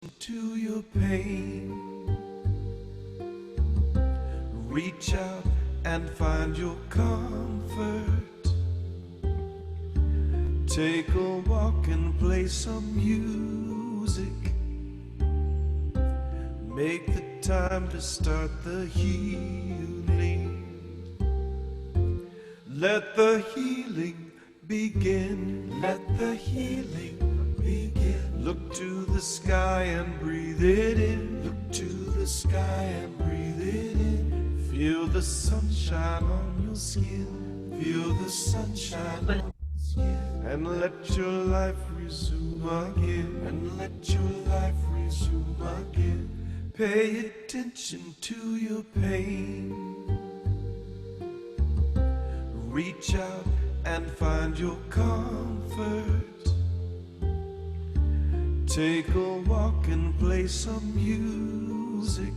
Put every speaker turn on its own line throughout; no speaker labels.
to your pain. Reach out and find your comfort. Take a walk and play some music. Make the time to start the healing. Let the healing begin. Let the healing begin. Look to the sky and breathe it in. Look to the sky and breathe it in. Feel the sunshine on your skin. Feel the sunshine on your skin. And let your life resume again. And let your life resume again. Pay attention to your pain. Reach out and find your comfort. Take a walk and play some music.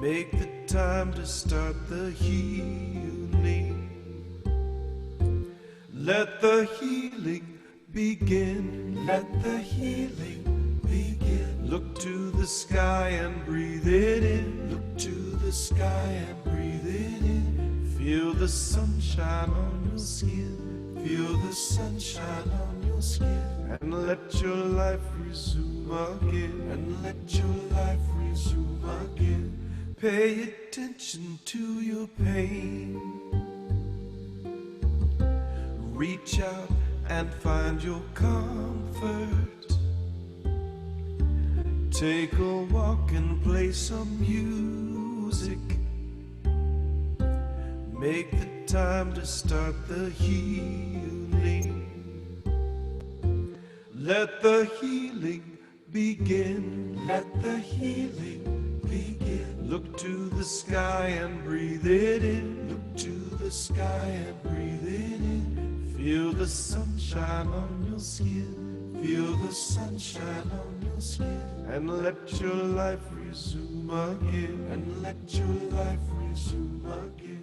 Make the time to start the healing. Let the healing begin. Let the healing begin. Look to the sky and breathe it in. Look to the sky and breathe it in. Feel the sunshine on your skin. Feel the sunshine on your skin. And let your life resume again. And let your life resume again. Pay attention to your pain. Reach out and find your comfort. Take a walk and play some music. Make the time to start the healing. Let the healing begin. Let the healing begin. Look to the sky and breathe it in. Look to the sky and breathe it in. Feel the sunshine on your skin. Feel the sunshine on your skin. And let your life resume again. And let your life resume again.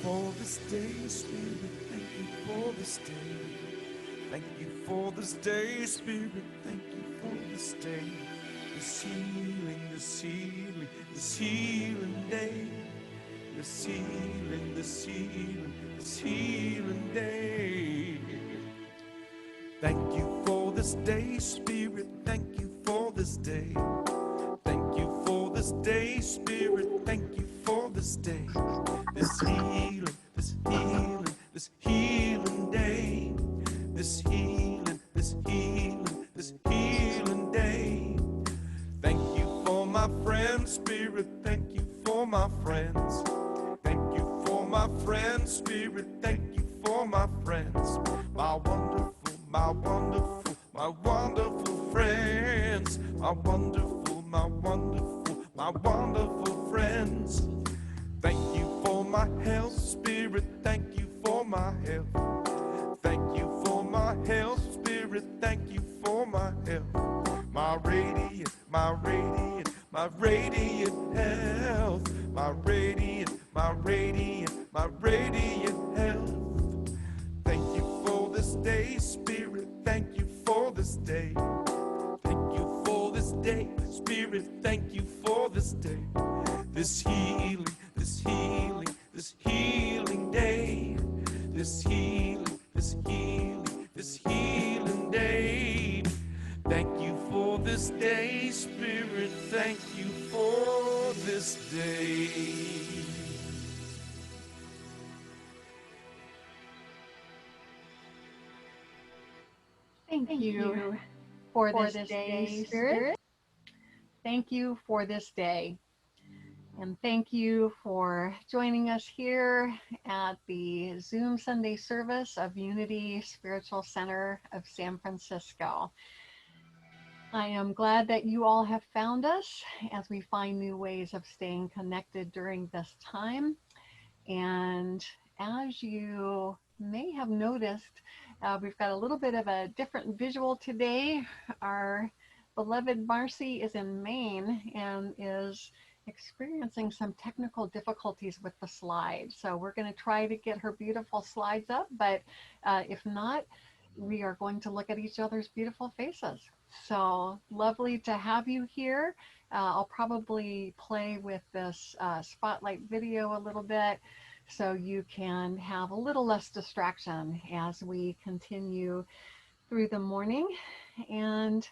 For this day, Spirit, thank you for this day. Thank you for this day, Spirit, thank you for this day. This healing, this healing, this healing day. This healing, this healing, this healing day. Thank you for this day, Spirit, thank you for this day. Thank you for this day, Spirit, thank you for this day. This healing, this healing, this healing day. This healing, this healing, this healing day. Thank you for my friends, Spirit, thank you for my friends. Thank you for my friends, Spirit, thank you for my friends. My wonderful, my wonderful, my wonderful friends. My wonderful, my wonderful, my wonderful friends. Thank you for my health, Spirit, thank you for my health. Thank you for my health, Spirit, thank you for my health. My radiant, my radiant, my radiant health. My radiant, my radiant, my radiant health. Thank you for this day, Spirit, thank you for this day. Thank you for this day, Spirit, thank you for this day. This healing, this healing, this healing day. This healing, this healing, this healing day. Thank you for this day, Spirit, thank you for this day.
Thank you for this day, Spirit. Thank you for this day. And thank you for joining us here at the Zoom Sunday service of Unity Spiritual Center of San Francisco. I am glad that you all have found us as we find new ways of staying connected during this time. And as you may have noticed, we've got a little bit of a different visual today. Our beloved Marcy is in Maine and is experiencing some technical difficulties with the slide. So we're going to try to get her beautiful slides up, but if not, we are going to look at each other's beautiful faces. So lovely to have you here. I'll probably play with this spotlight video a little bit so you can have a little less distraction as we continue through the morning. And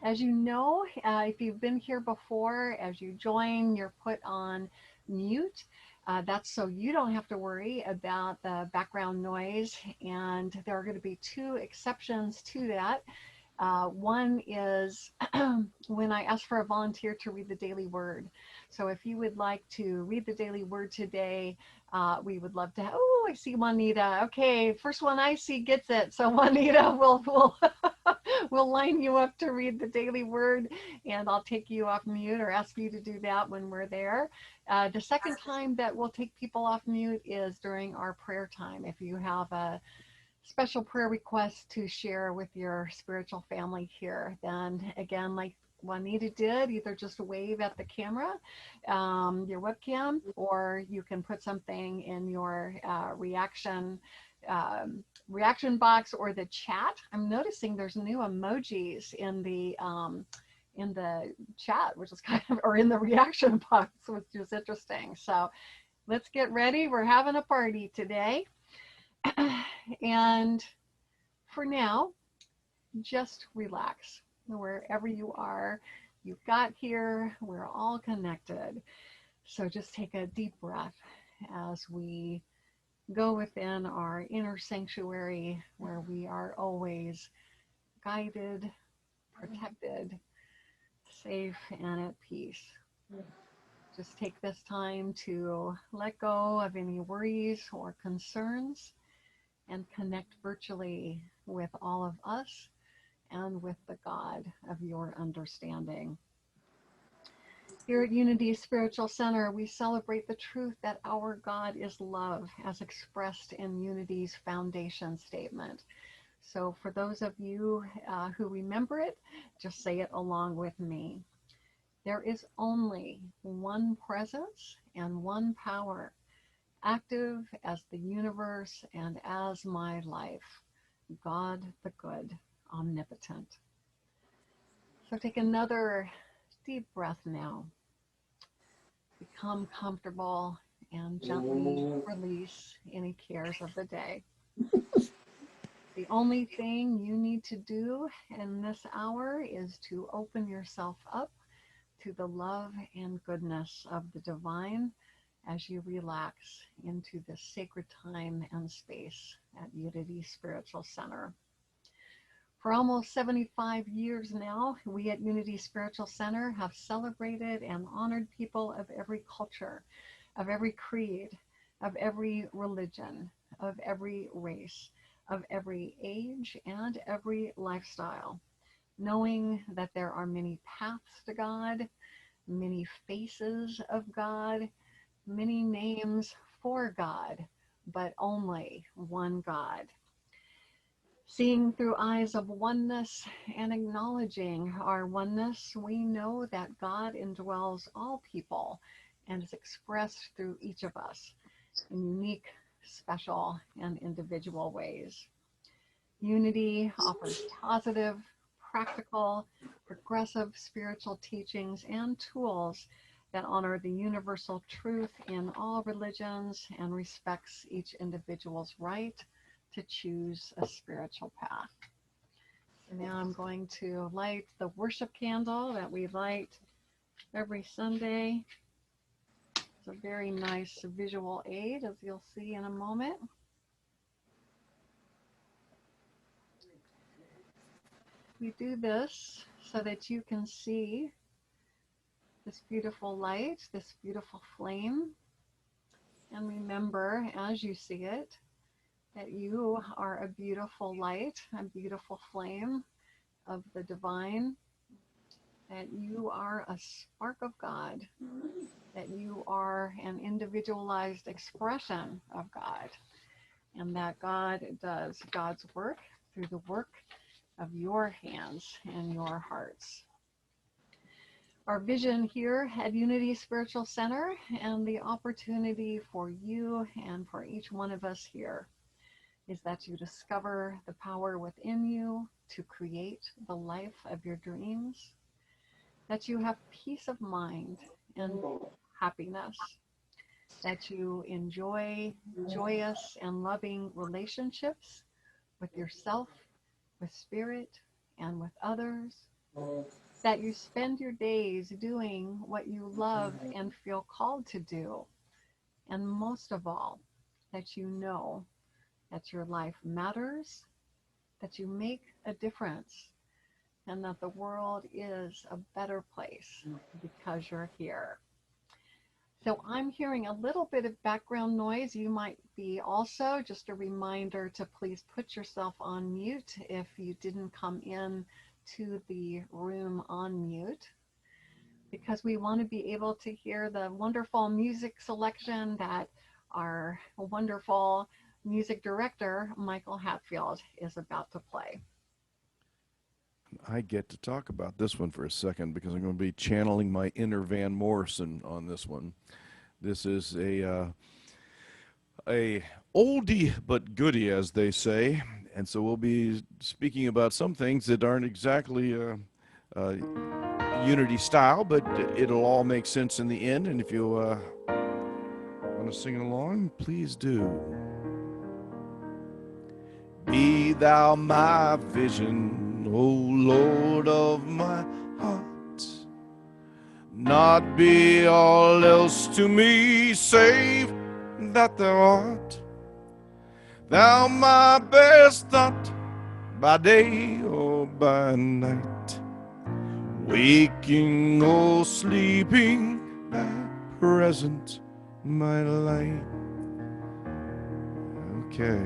as you know, if you've been here before, as you join, you're put on mute. That's so you don't have to worry about the background noise. And there are going to be two exceptions to that. One is when I ask for a volunteer to read the daily word. So if you would like to read the daily word today, we would love to. Oh, I see Juanita. Okay, first one I see gets it. So Juanita, we'll line you up to read the daily word, and I'll take you off mute or ask you to do that when we're there. The second time that we'll take people off mute is during our prayer time. If you have a special prayer request to share with your spiritual family here, then again, like Juanita did, either just wave at the camera, your webcam, or you can put something in your reaction box or the chat. I'm noticing there's new emojis in the chat, which is kind of, or in the reaction box, which is interesting. So let's get ready. We're having a party today. And for now, just relax wherever you are. You've got here, we're all connected. So just take a deep breath as we go within our inner sanctuary where we are always guided, protected, safe, and at peace. Just take this time to let go of any worries or concerns and connect virtually with all of us and with the God of your understanding. Here at Unity Spiritual Center, we celebrate the truth that our God is love, as expressed in Unity's foundation statement. So for those of you who remember it, just say it along with me. There is only one presence and one power, active as the universe and as my life, God the good, omnipotent. So take another deep breath now. Become comfortable and gently release any cares of the day. The only thing you need to do in this hour is to open yourself up to the love and goodness of the divine as you relax into this sacred time and space at Unity Spiritual Center. For almost 75 years now, we at Unity Spiritual Center have celebrated and honored people of every culture, of every creed, of every religion, of every race, of every age, and every lifestyle, knowing that there are many paths to God, many faces of God, many names for God, but only one God. Seeing through eyes of oneness and acknowledging our oneness, we know that God indwells all people and is expressed through each of us in unique, special, and individual ways. Unity offers positive, practical, progressive spiritual teachings and tools that honor the universal truth in all religions and respects each individual's right to choose a spiritual path. So now I'm going to light the worship candle that we light every Sunday. It's a very nice visual aid, as you'll see in a moment. We do this so that you can see this beautiful light, this beautiful flame, and remember as you see it that you are a beautiful light, a beautiful flame of the divine, that you are a spark of God, that you are an individualized expression of God, and that God does God's work through the work of your hands and your hearts. Our vision here at Unity Spiritual Center, and the opportunity for you and for each one of us here, is that you discover the power within you to create the life of your dreams, that you have peace of mind and happiness, that you enjoy joyous and loving relationships with yourself, with spirit, and with others, that you spend your days doing what you love and feel called to do, and most of all, that you know that your life matters, that you make a difference, and that the world is a better place because you're here. So I'm hearing a little bit of background noise. You might be also. Just a reminder to please put yourself on mute if you didn't come in to the room on mute, because we want to be able to hear the wonderful music selection that our wonderful music director, Michael Hatfield, is about to play.
I get to talk about this one for a second because I'm going to be channeling my inner Van Morrison on this one. This is a oldie but goodie, as they say, and so we'll be speaking about some things that aren't exactly Unity style, but it'll all make sense in the end. And if you want to sing along, please do. Be thou my vision, O Lord of my heart, not be all else to me save that thou art. Thou my best thought by day or by night, waking or sleeping, thy present my light. Okay.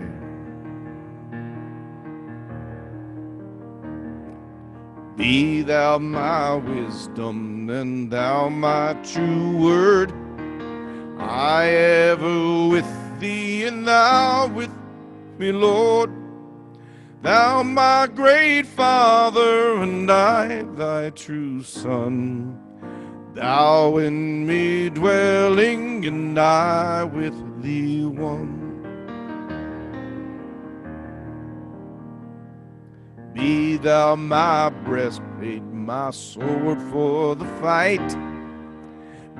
Be thou my wisdom, and thou my true word. I ever with thee, and thou with me, Lord. Thou my great Father, and I thy true Son. Thou in me dwelling, and I with thee one. Be thou my breastplate, my sword for the fight.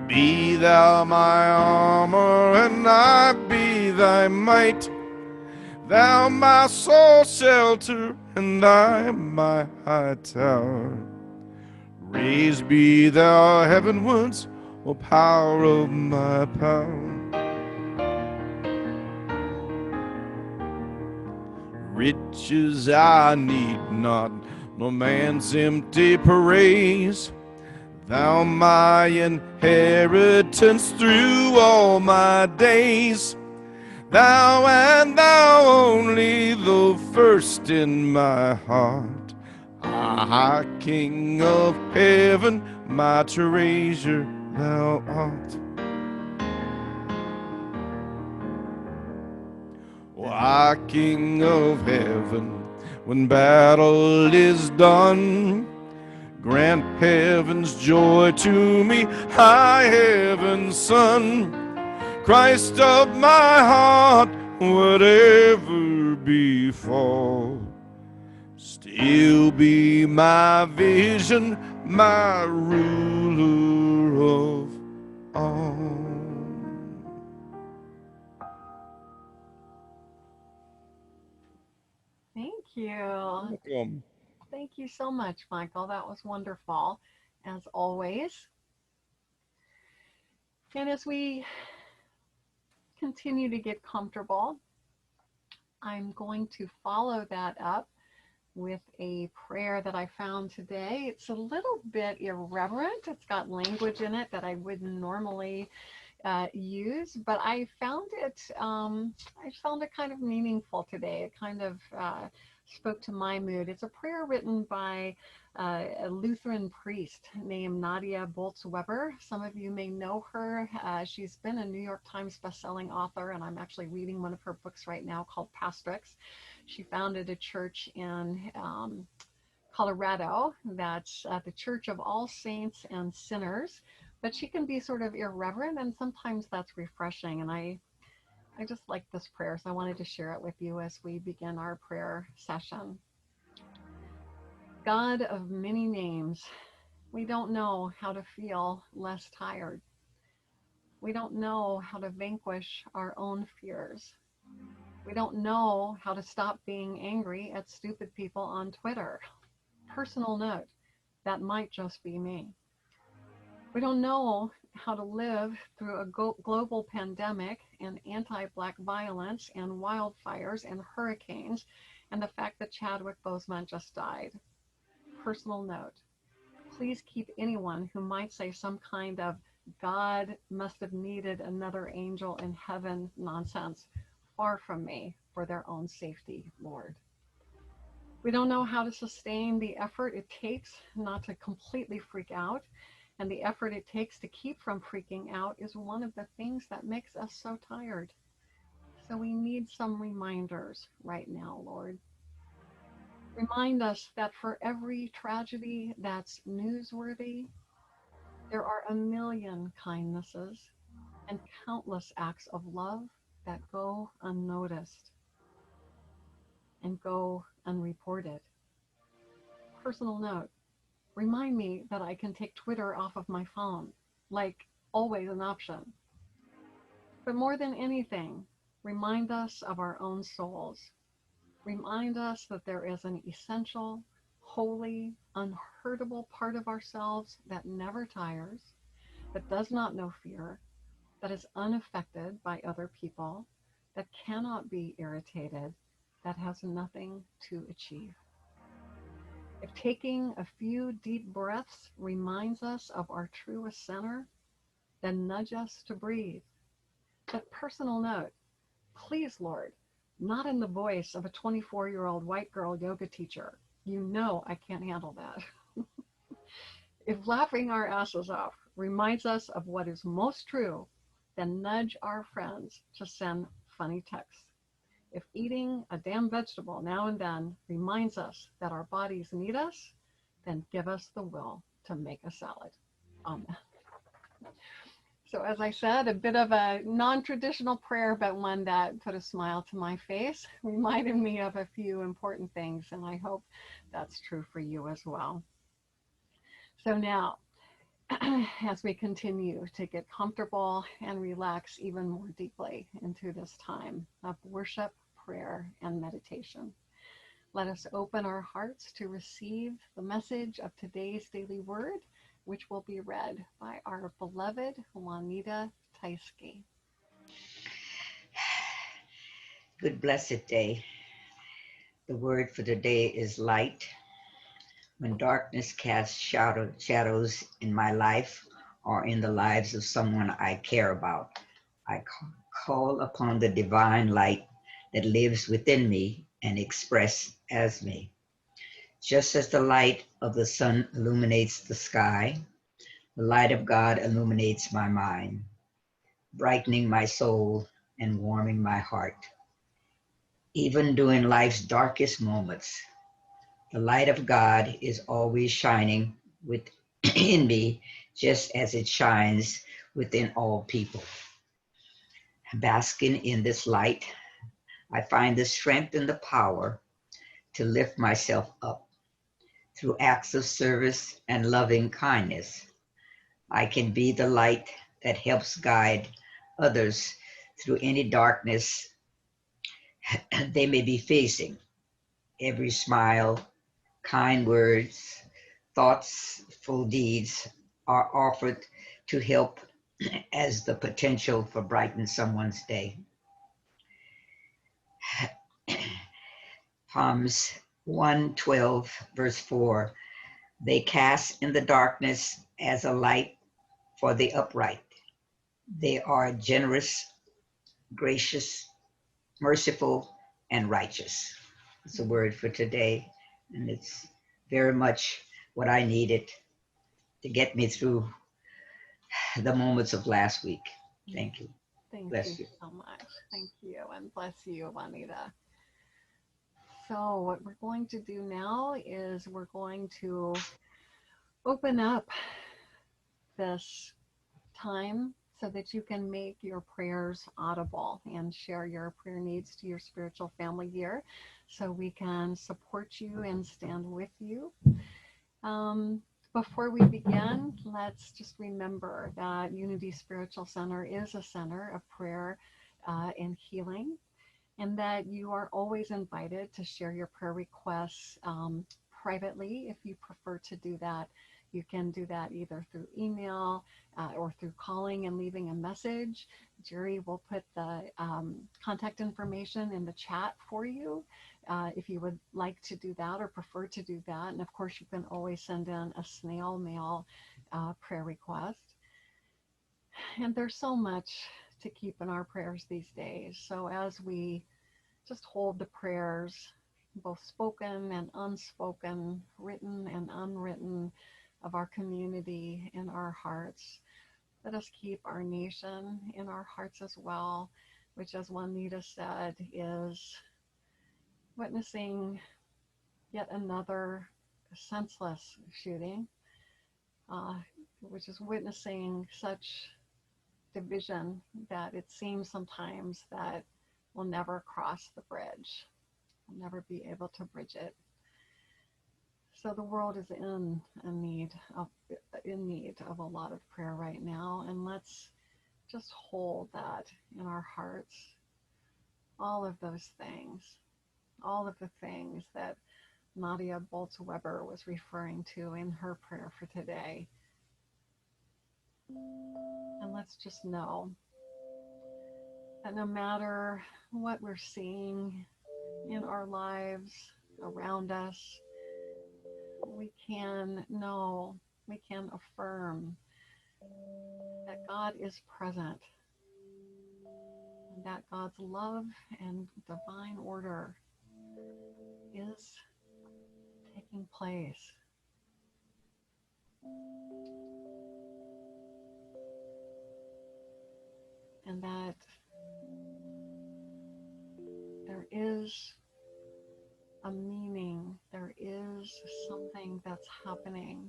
Be thou my armor, and I be thy might. Thou my soul shelter, and I my high tower. Raised be thou heavenwards, O power of my power. Riches I need not, no man's empty praise. Thou my inheritance through all my days. Thou and thou only, the first in my heart. Ah, King of heaven, my treasure thou art. Ah, King of heaven, when battle is done, grant heaven's joy to me, high heaven's Son. Christ of my heart, whatever befall, still be my vision, my ruler of all.
Thank you.
Welcome.
Thank you so much, Michael. That was wonderful, as always. And as we continue to get comfortable, I'm going to follow that up with a prayer that I found today. It's a little bit irreverent. It's got language in it that I wouldn't normally use, but I found it kind of meaningful today. It kind of spoke to my mood. It's a prayer written by a Lutheran priest named Nadia Bolz-Weber. Some of you may know her. She's been a New York Times bestselling author, and I'm actually reading one of her books right now called Pastrix. She founded a church in Colorado that's the Church of All Saints and Sinners, but she can be sort of irreverent, and sometimes that's refreshing. And I just like this prayer, so I wanted to share it with you as we begin our prayer session. God of many names, we don't know how to feel less tired. We don't know how to vanquish our own fears. We don't know how to stop being angry at stupid people on Twitter. Personal note, that might just be me. We don't know how to live through a global pandemic and anti-Black violence and wildfires and hurricanes and the fact that Chadwick Boseman just died. Personal note, please keep anyone who might say some kind of God must have needed another angel in heaven nonsense far from me for their own safety, Lord. We don't know how to sustain the effort it takes not to completely freak out, and the effort it takes to keep from freaking out is one of the things that makes us so tired. So we need some reminders right now, Lord. Remind us that for every tragedy that's newsworthy, there are a million kindnesses and countless acts of love that go unnoticed and go unreported. Personal note, remind me that I can take Twitter off of my phone, like always an option. But more than anything, remind us of our own souls. Remind us that there is an essential, holy, unhurtable part of ourselves that never tires, that does not know fear, that is unaffected by other people, that cannot be irritated, that has nothing to achieve. If taking a few deep breaths reminds us of our truest center, then nudge us to breathe. But personal note, please, Lord, not in the voice of a 24-year-old white girl yoga teacher. You know I can't handle that. If laughing our asses off reminds us of what is most true, then nudge our friends to send funny texts. If eating a damn vegetable now and then reminds us that our bodies need us, then give us the will to make a salad. Amen. So as I said, a bit of a non-traditional prayer, but one that put a smile to my face, reminded me of a few important things, and I hope that's true for you as well. So now, as we continue to get comfortable and relax even more deeply into this time of worship, prayer, and meditation, let us open our hearts to receive the message of today's daily word, which will be read by our beloved Juanita Teiske.
Good blessed day. The word for today is light. When darkness casts shadows in my life or in the lives of someone I care about, I call upon the divine light that lives within me and express as me. Just as the light of the sun illuminates the sky, the light of God illuminates my mind, brightening my soul and warming my heart. Even during life's darkest moments, the light of God is always shining within me, just as it shines within all people. Basking in this light, I find the strength and the power to lift myself up. Through acts of service and loving kindness, I can be the light that helps guide others through any darkness they may be facing. Every smile, kind words, thoughtful deeds are offered to help as the potential for brightening someone's day. Psalms 112, verse 4, they cast in the darkness as a light for the upright. They are generous, gracious, merciful, and righteous. It's a word for today, and it's very much what I needed to get me through the moments of last week. Thank you.
Thank you
Bless you.
so much. Thank you, and bless you, Juanita. So, what we're going to do now is we're going to open up this time so that you can make your prayers audible and share your prayer needs to your spiritual family here so we can support you and stand with you. Um, Before we begin, let's just remember that Unity Spiritual Center is a center of prayer and healing, and that you are always invited to share your prayer requests privately if you prefer to do that. You can do that either through email or through calling and leaving a message. Jerry will put the contact information in the chat for you if you would like to do that or prefer to do that. And of course, you can always send in a snail mail prayer request. And there's so much to keep in our prayers these days. So as we just hold the prayers, both spoken and unspoken, written and unwritten, of our community in our hearts. Let us keep our nation in our hearts as well, which, as Juanita said, is witnessing yet another senseless shooting, uh, which is witnessing such division that it seems sometimes that we'll never cross the bridge. We'll never be able to bridge it. So the world is in need of a lot of prayer right now, and let's just hold that in our hearts. All of those things, all of the things that Nadia Bolz-Weber was referring to in her prayer for today. And let's just know that no matter what we're seeing in our lives around us, we can know, we can affirm that God is present and that God's love and divine order is taking place. And that there is a meaning, there is something that's happening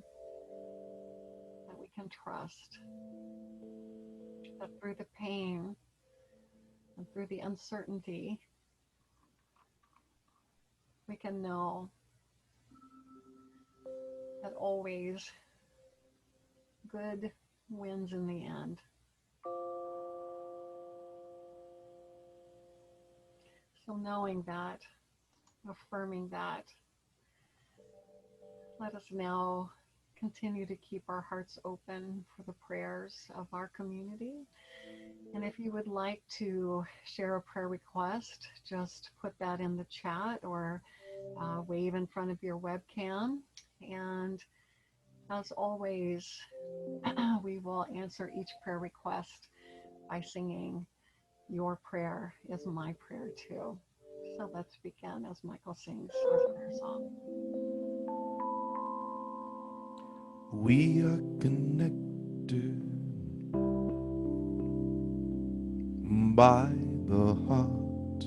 that we can trust, that through the pain and through the uncertainty, we can know that always good wins in the end. So knowing that, affirming that, let us now continue to keep our hearts open for the prayers of our community. And if you would like to share a prayer request, just put that in the chat or wave in front of your webcam. And as always, we will answer each prayer request by singing "Your Prayer is My Prayer Too." So let's begin as Michael sings our prayer song.
We are connected by the heart.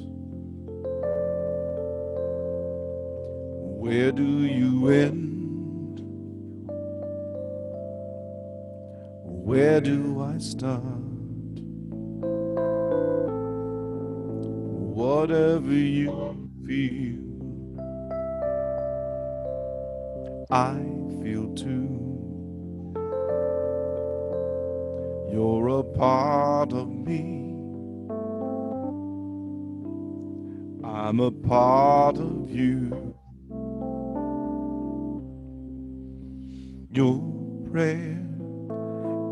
Where do you end? Where do I start? Whatever you feel, I feel too. You're a part of me, I'm a part of you. Your prayer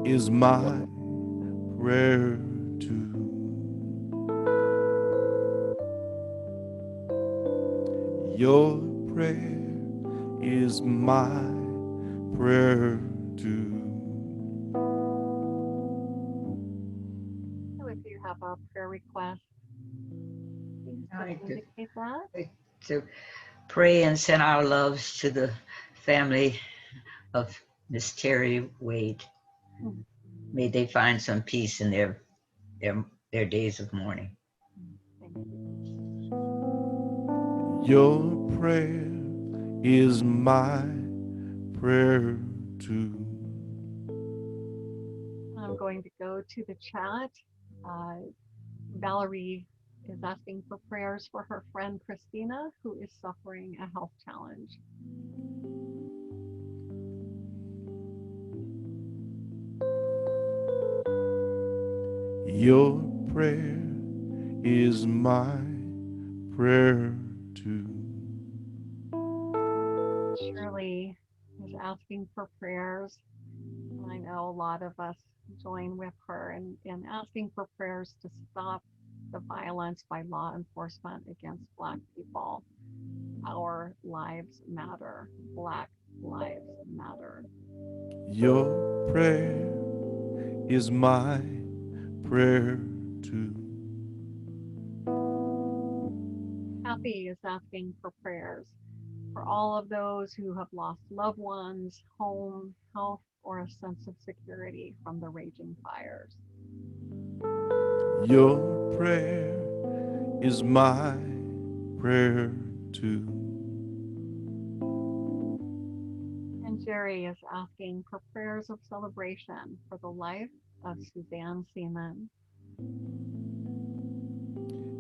is my prayer too. Your prayer is my prayer too.
So if you have a prayer request, please just
I,
indicate that.
to pray and send our loves to the family of Miss Terry Wade. May they find some peace in their days of mourning.
Your prayer is my prayer too.
I'm going to go to the chat. Valerie is asking for prayers for her friend Christina, who is suffering a health challenge.
Your prayer is my prayer too.
Shirley is asking for prayers. I know a lot of us join with her in asking for prayers to stop the violence by law enforcement against Black people. Our lives matter. Black lives matter.
Your prayer is my prayer too.
Happy is asking for prayers for all of those who have lost loved ones, home, health, or a sense of security from the raging fires.
Your prayer is my prayer too.
And Jerry is asking for prayers of celebration for the life of Suzanne Seaman.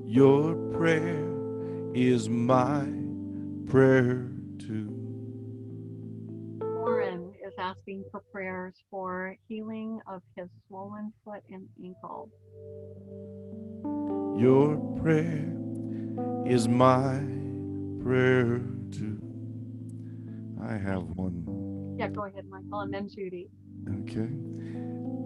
Your prayer is my prayer too.
Warren is asking for prayers for healing of his swollen foot and ankle.
Your prayer is my prayer too. I have one.
Yeah, go ahead, Michael, and then Judy.
Okay.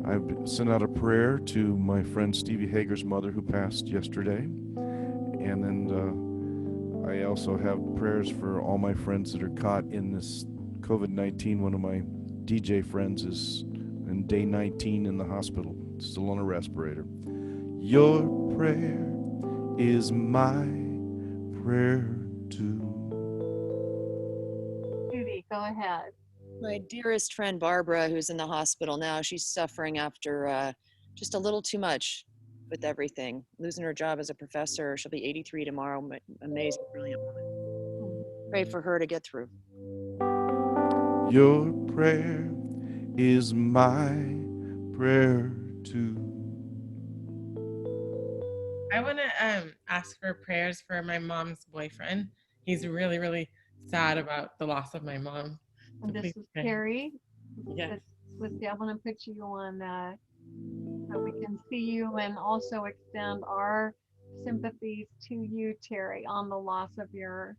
I've sent out a prayer to my friend Stevie Hager's mother who passed yesterday. And then I also have prayers for all my friends that are caught in this COVID-19. One of my DJ friends is in day 19 in the hospital, still on a respirator. Your prayer is my prayer too.
Judy, go ahead.
My dearest friend Barbara, who's in the hospital now, she's suffering after just a little too much with everything. Losing her job as a professor. She'll be 83 tomorrow. Amazing, brilliant woman. Pray for her to get through.
Your prayer is my prayer too.
I want to ask for prayers for my mom's boyfriend. He's really, really sad about the loss of my mom.
And this is Carrie.
Yes.
I want to put you on so we can see you and also extend our sympathies to you, Terry, on the loss of your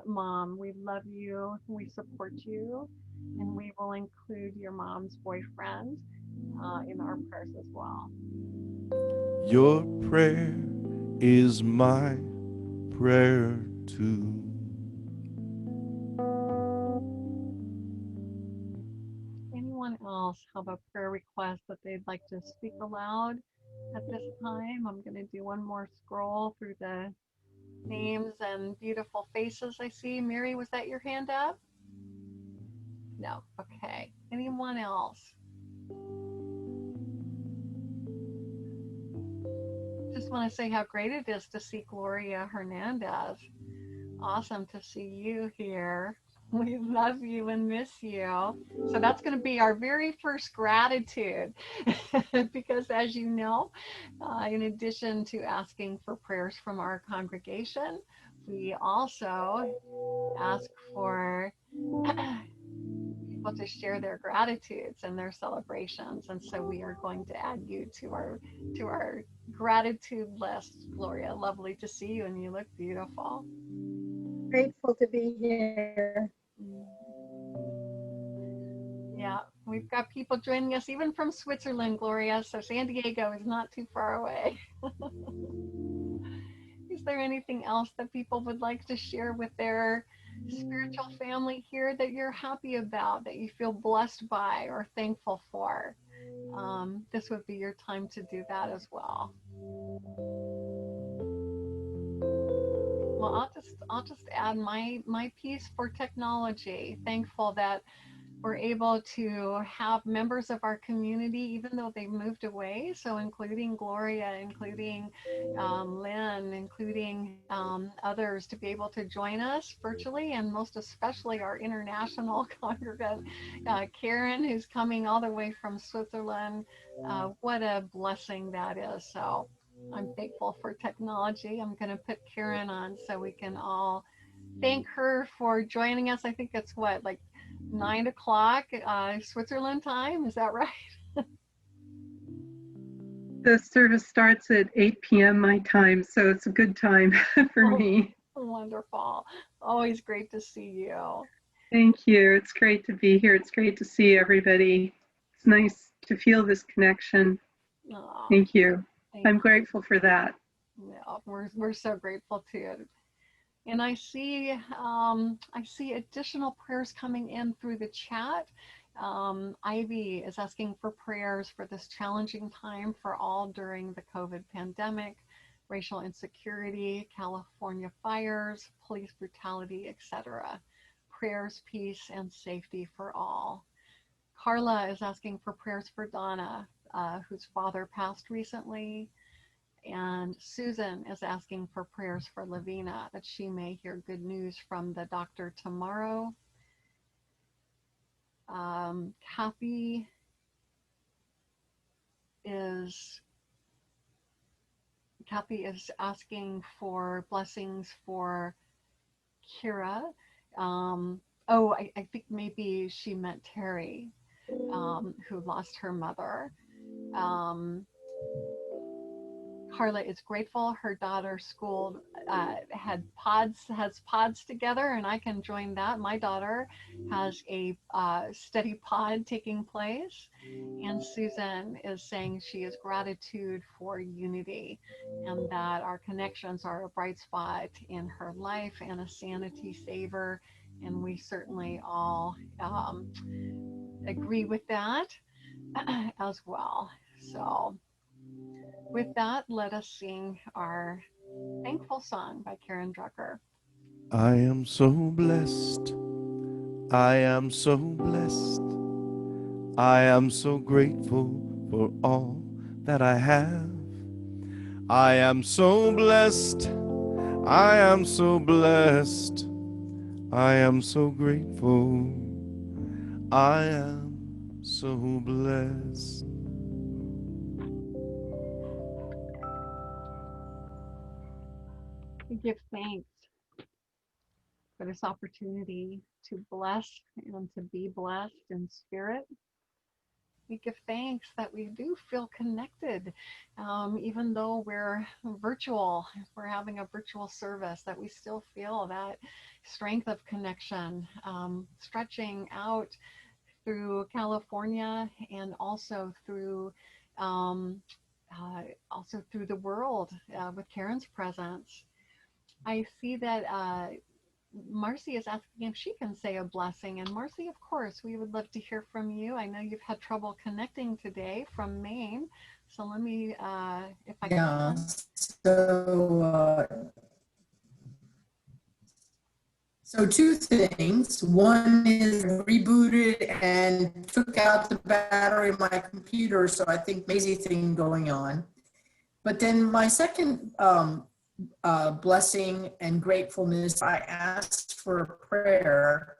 mom. We love you, we support you, and we will include your mom's boyfriend in our prayers as well.
Your prayer is my prayer too.
Anyone else have a prayer request that they'd like to speak aloud at this time? I'm going to do one more scroll through the names and beautiful faces I see. Mary, was that your hand up? No. Okay. Anyone else? Just want to say how great it is to see Gloria Hernandez. Awesome to see you here. We love you and miss you. So that's going to be our very first gratitude because as you know, in addition to asking for prayers from our congregation, we also ask for people to share their gratitudes and their celebrations. And so we are going to add you to our gratitude list. Gloria, lovely to see you and you look beautiful.
Grateful to be here.
Yeah, we've got people joining us even from Switzerland, Gloria. So San Diego is not too far away. Is there anything else that people would like to share with their spiritual family here that you're happy about, that you feel blessed by or thankful for? This would be your time to do that as well. Well, I'll just add my piece for technology. Thankful that we're able to have members of our community, even though they've moved away. So including Gloria, including Lynn, including others to be able to join us virtually, and most especially our international congregant, Karen, who's coming all the way from Switzerland. What a blessing that is. So I'm thankful for technology. I'm going to put Karen on so we can all thank her for joining us. I think it's what, like 9 o'clock Switzerland time. Is that right?
The service starts at 8 p.m. my time, so it's a good time for me.
Wonderful. Always great to see you.
Thank you. It's great to be here. It's great to see everybody. It's nice to feel this connection.
Oh,
Thank you. I'm
you.
grateful for that.
Yeah, we're so grateful too. And I see additional prayers coming in through the chat. Ivy is asking for prayers for this challenging time for all during the COVID pandemic, racial insecurity, California fires, police brutality, etc. Prayers, peace, and safety for all. Carla is asking for prayers for Donna, whose father passed recently. And Susan is asking for prayers for Lavina, that she may hear good news from the doctor tomorrow. Kathy is asking for blessings for Kira. I think maybe she meant Terry, who lost her mother. Carla is grateful her daughter's school has pods together, and I can join that. My daughter has a study pod taking place, and Susan is saying she is gratitude for unity, and that our connections are a bright spot in her life and a sanity saver, and we certainly all agree with that as well. So with that, let us sing our thankful song by Karen Drucker.
I am so blessed. I am so blessed. I am so grateful for all that I have. I am so blessed. I am so blessed. I am so grateful. I am so blessed.
We give thanks for this opportunity to bless and to be blessed in spirit. We give thanks that we do feel connected, even though we're virtual, we're having a virtual service, that we still feel that strength of connection, stretching out through California and also through the world with Karen's presence. I see that Marcy is asking if she can say a blessing. And Marcy, of course, we would love to hear from you. I know you've had trouble connecting today from Maine. So let me, if I
Yeah,
can.
So two things. One is rebooted and took out the battery of my computer, so I think crazy thing going on. But then my second blessing and gratefulness, I asked for a prayer,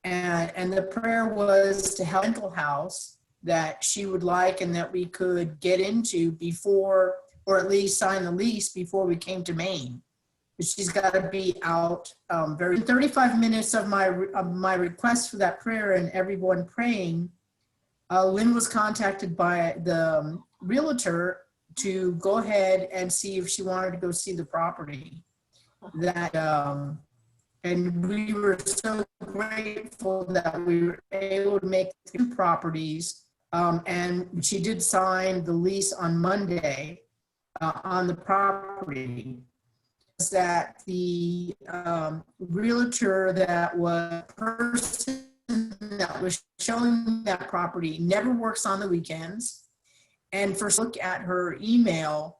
and the prayer was to have a rental house that she would like and that we could get into before, or at least sign the lease before we came to Maine. But she's got to be out very 35 minutes of my request for that prayer and everyone praying. Lynn was contacted by the realtor to go ahead and see if she wanted to go see the property. That and we were so grateful that we were able to make 2 properties. And she did sign the lease on Monday on the property. That the realtor that was person that was showing that property never works on the weekends, and first look at her email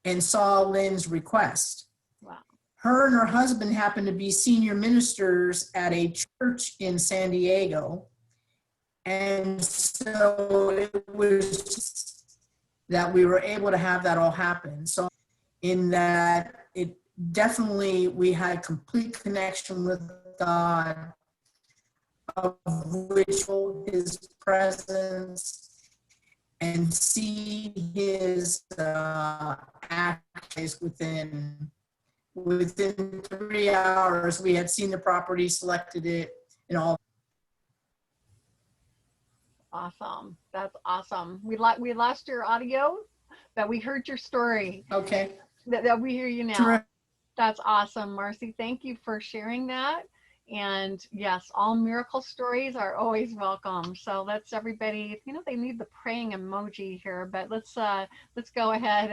and saw Lynn's request.
Wow.
her and her husband happened to be senior ministers at a church in San Diego. And so it was just that we were able to have that all happen. So in that, it definitely, we had complete connection with God, of which his presence and see his actions within 3 hours. We had seen the property, selected it, and all.
Awesome. That's awesome. We lost your audio, but we heard your story.
Okay.
That we hear you now.
Terrific.
That's awesome, Marcy. Thank you for sharing that. And yes, all miracle stories are always welcome. So let's everybody, they need the praying emoji here, but let's go ahead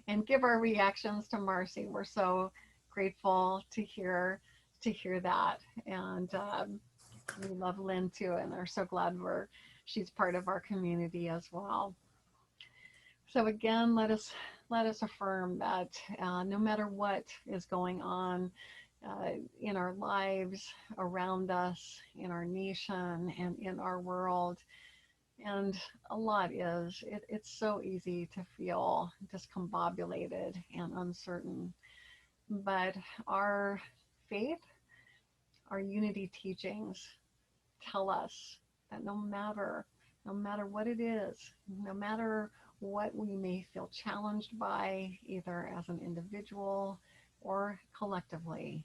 and give our reactions to Marcy. We're so grateful to hear that. And we love Lynn too, and are so glad she's part of our community as well. So again, let us affirm that no matter what is going on in our lives, around us, in our nation, and in our world, and a lot is, it's so easy to feel discombobulated and uncertain. But our faith, our unity teachings tell us that no matter what it is, no matter what we may feel challenged by, either as an individual or collectively,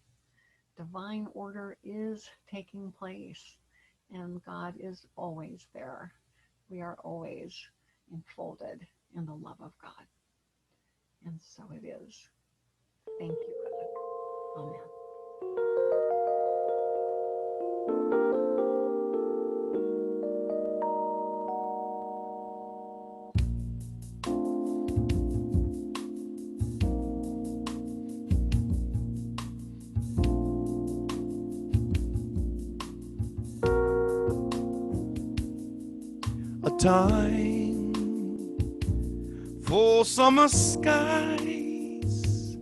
divine order is taking place, and God is always there. We are always enfolded in the love of God. And so it is. Thank you, God. Amen.
Time for summer skies,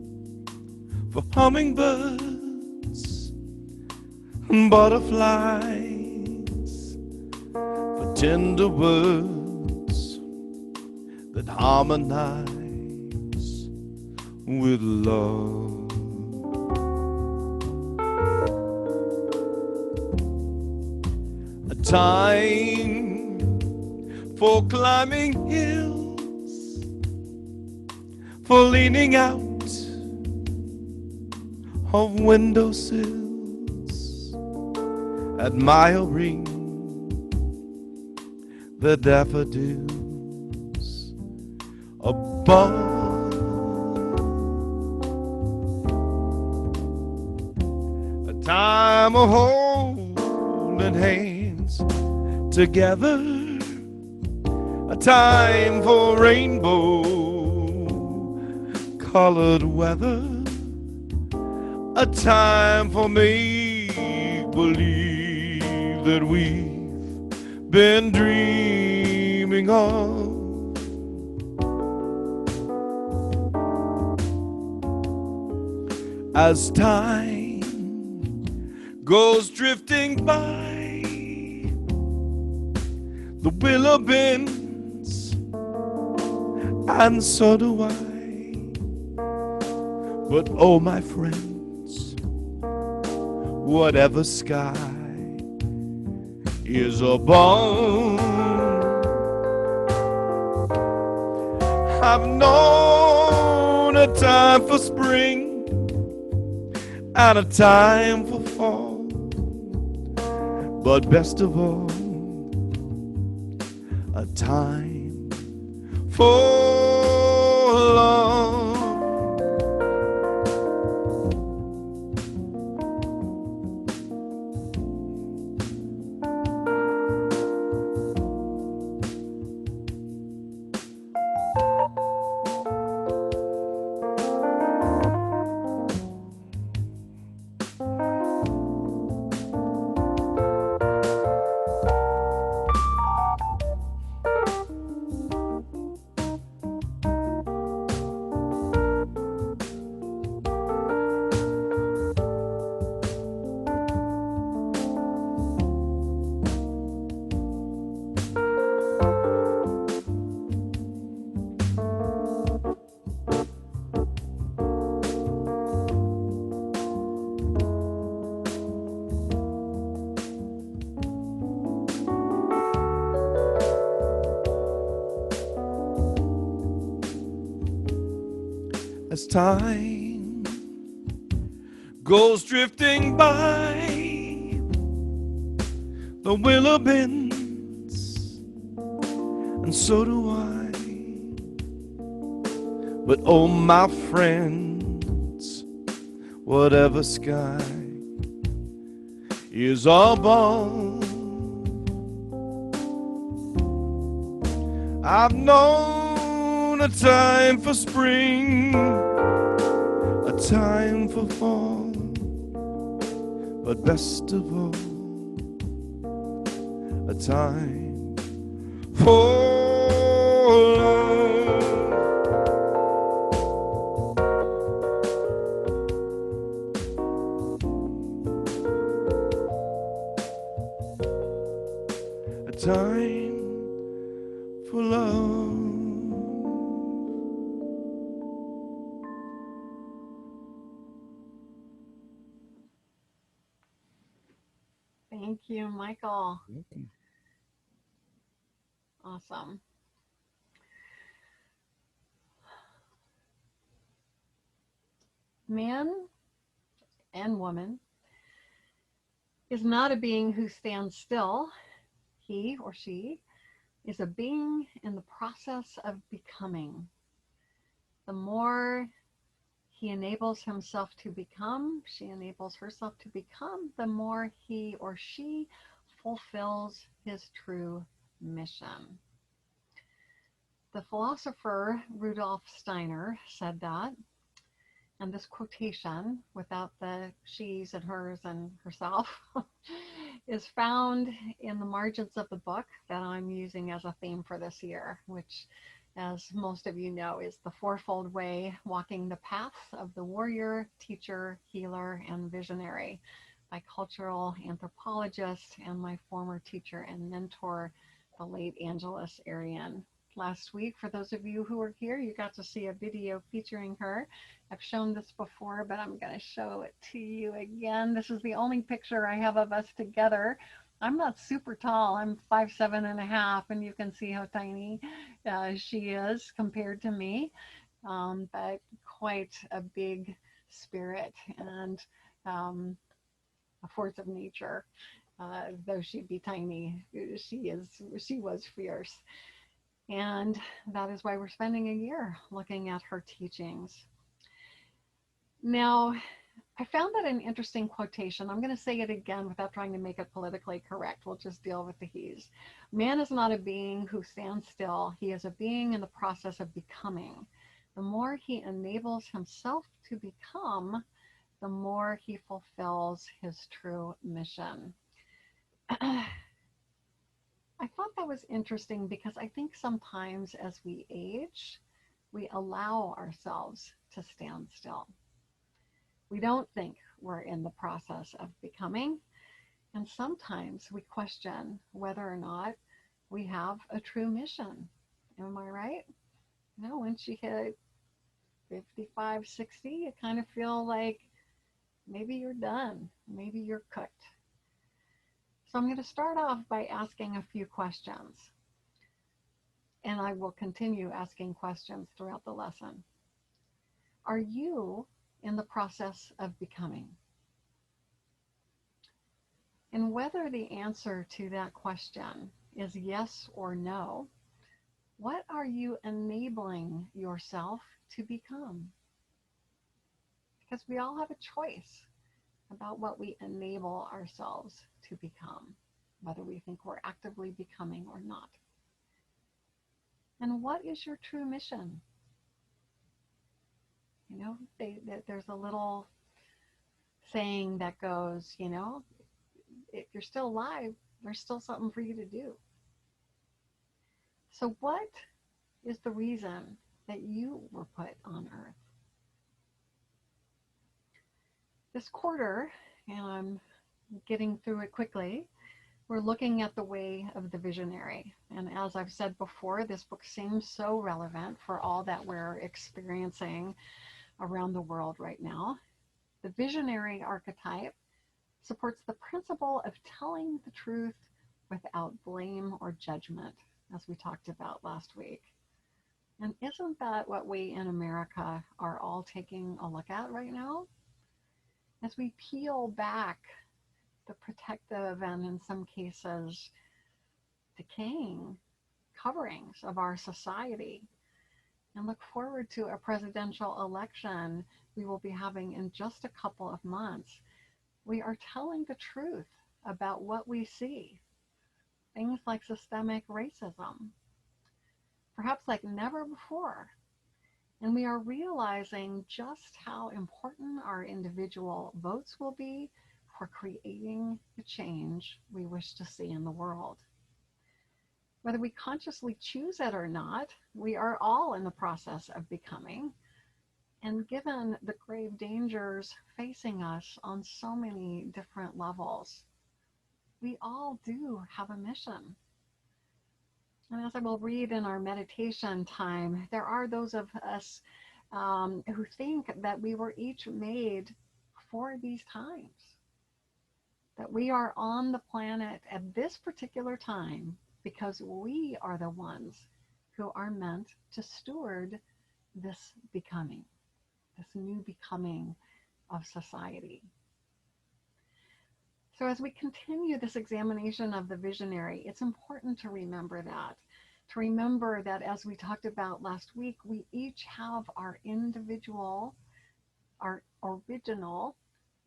for hummingbirds and butterflies, for tender words that harmonize with love. A time for climbing hills, for leaning out of windowsills, admiring the daffodils above. A time of holding hands together, a time for rainbow-colored weather, a time for make-believe that we've been dreaming of. As time goes drifting by, the willow bends, and so do I. But oh, my friends, whatever sky is above, I've known a time for spring and a time for fall, but best of all, a time for love. as time goes drifting by, the willow bends, and so do I. But oh, my friends, whatever sky is above, I've known a time for spring, a time for fall, but best of all, a time for love. A time for love.
Thank you, Michael. Awesome. Man and woman is not a being who stands still. He or she is a being in the process of becoming. The more he enables himself to become, she enables herself to become, the more he or she fulfills his true mission. The philosopher Rudolf Steiner said that, and this quotation, without the she's and hers and herself, is found in the margins of the book that I'm using as a theme for this year, which, as most of you know, is The Fourfold Way, Walking the Paths of the Warrior, Teacher, Healer, and Visionary by cultural anthropologist and my former teacher and mentor, the late Angeles Arian. Last week, for those of you who were here, you got to see a video featuring her. I've shown this before, but I'm going to show it to you again. This is the only picture I have of us together. I'm not super tall. I'm 5'7.5", and you can see how tiny she is compared to me, but quite a big spirit and a force of nature. Though she'd be tiny, she was fierce. And that is why we're spending a year looking at her teachings. Now, I found that an interesting quotation. I'm going to say it again without trying to make it politically correct. We'll just deal with the he's. Man is not a being who stands still. He is a being in the process of becoming. The more he enables himself to become, the more he fulfills his true mission. I thought that was interesting because I think sometimes as we age, we allow ourselves to stand still. We don't think we're in the process of becoming, and sometimes we question whether or not we have a true mission. Am I right? You know, once you hit 55, 60, you kind of feel like maybe you're done, maybe you're cooked. So I'm going to start off by asking a few questions, and I will continue asking questions throughout the lesson. Are you in the process of becoming? And whether the answer to that question is yes or no, what are you enabling yourself to become? Because we all have a choice about what we enable ourselves to become, whether we think we're actively becoming or not. And what is your true mission? You know, there's a little saying that goes, you know, if you're still alive, there's still something for you to do. So what is the reason that you were put on earth? This quarter, and I'm getting through it quickly, we're looking at the way of the visionary. And as I've said before, this book seems so relevant for all that we're experiencing around the world right now. The visionary archetype supports the principle of telling the truth without blame or judgment, as we talked about last week. And isn't that what we in America are all taking a look at right now? As we peel back the protective and, in some cases, decaying coverings of our society, and look forward to a presidential election we will be having in just a couple of months, we are telling the truth about what we see. Things like systemic racism, perhaps like never before. And we are realizing just how important our individual votes will be for creating the change we wish to see in the world. Whether we consciously choose it or not, we are all in the process of becoming. And given the grave dangers facing us on so many different levels, we all do have a mission. And as I will read in our meditation time, there are those of us who think that we were each made for these times, that we are on the planet at this particular time because we are the ones who are meant to steward this becoming, this new becoming of society. So as we continue this examination of the visionary, it's important to remember that as we talked about last week, we each have our individual, our original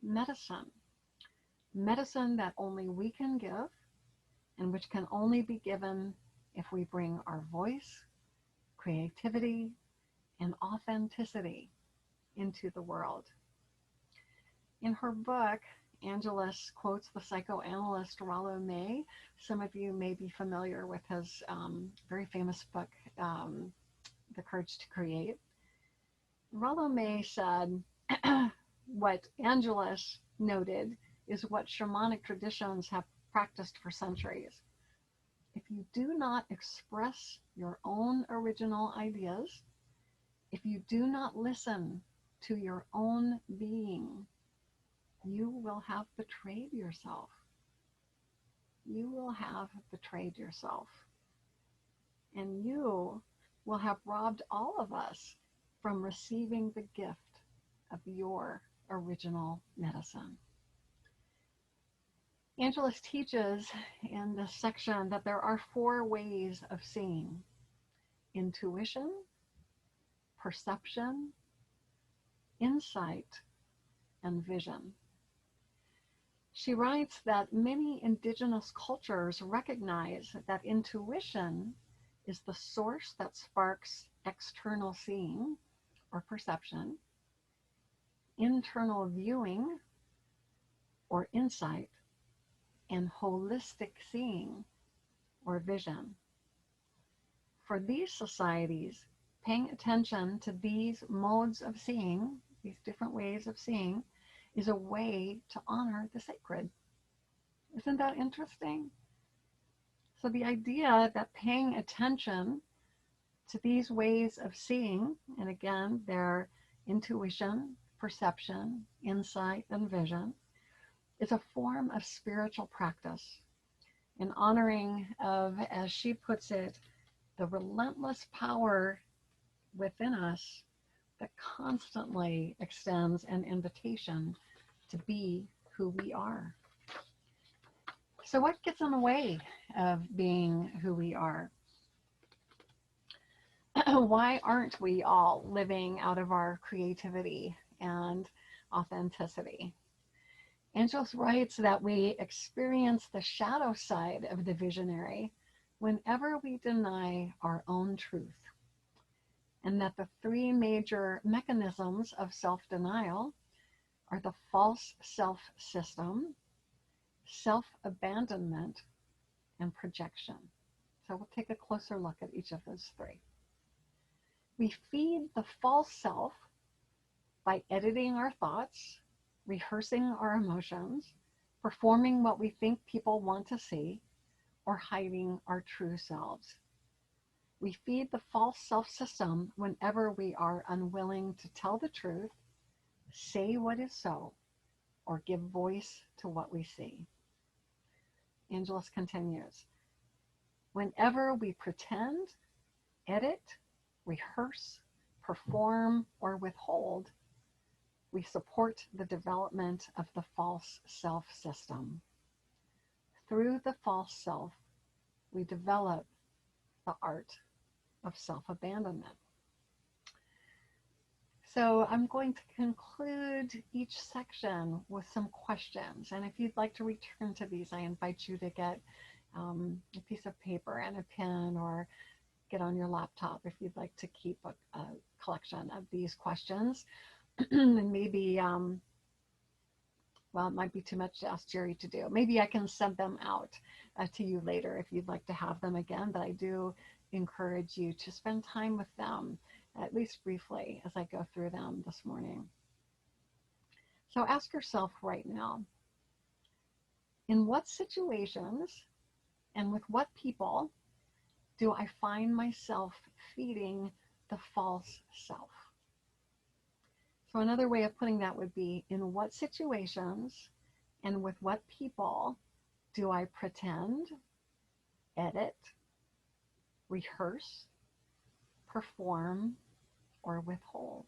medicine that only we can give, and which can only be given if we bring our voice, creativity, and authenticity into the world. In her book, Angelus quotes the psychoanalyst Rollo May. Some of you may be familiar with his very famous book, The Courage to Create. Rollo May said, what Angelus noted is what shamanic traditions have practiced for centuries. If you do not express your own original ideas, if you do not listen to your own being, you will have betrayed yourself. You will have betrayed yourself. And you will have robbed all of us from receiving the gift of your original medicine. Angelus teaches in this section that there are 4 ways of seeing: intuition, perception, insight, and vision. She writes that many indigenous cultures recognize that intuition is the source that sparks external seeing or perception, internal viewing or insight, and holistic seeing or vision. For these societies, paying attention to these modes of seeing, these different ways of seeing, is a way to honor the sacred. Isn't that interesting? So the idea that paying attention to these ways of seeing, and again, their intuition, perception, insight, and vision, is a form of spiritual practice, in honoring of, as she puts it, the relentless power within us that constantly extends an invitation to be who we are. So what gets in the way of being who we are? Why aren't we all living out of our creativity and authenticity? Angelus writes that we experience the shadow side of the visionary whenever we deny our own truth, and that the 3 major mechanisms of self-denial are the false self-system, self-abandonment, and projection. So we'll take a closer look at each of those 3. We feed the false self by editing our thoughts, rehearsing our emotions, performing what we think people want to see, or hiding our true selves. We feed the false self-system whenever we are unwilling to tell the truth, say what is so, or give voice to what we see. Angelus continues, whenever we pretend, edit, rehearse, perform, or withhold, we support the development of the false self system. Through the false self, we develop the art of self-abandonment. So I'm going to conclude each section with some questions. And if you'd like to return to these, I invite you to get a piece of paper and a pen, or get on your laptop if you'd like to keep a collection of these questions. And maybe, well, it might be too much to ask Jerry to do. Maybe I can send them out to you later if you'd like to have them again, but I do encourage you to spend time with them, at least briefly, as I go through them this morning. So ask yourself right now, in what situations and with what people do I find myself feeding the false self? So another way of putting that would be, in what situations and with what people do I pretend, edit, rehearse, perform, or withhold?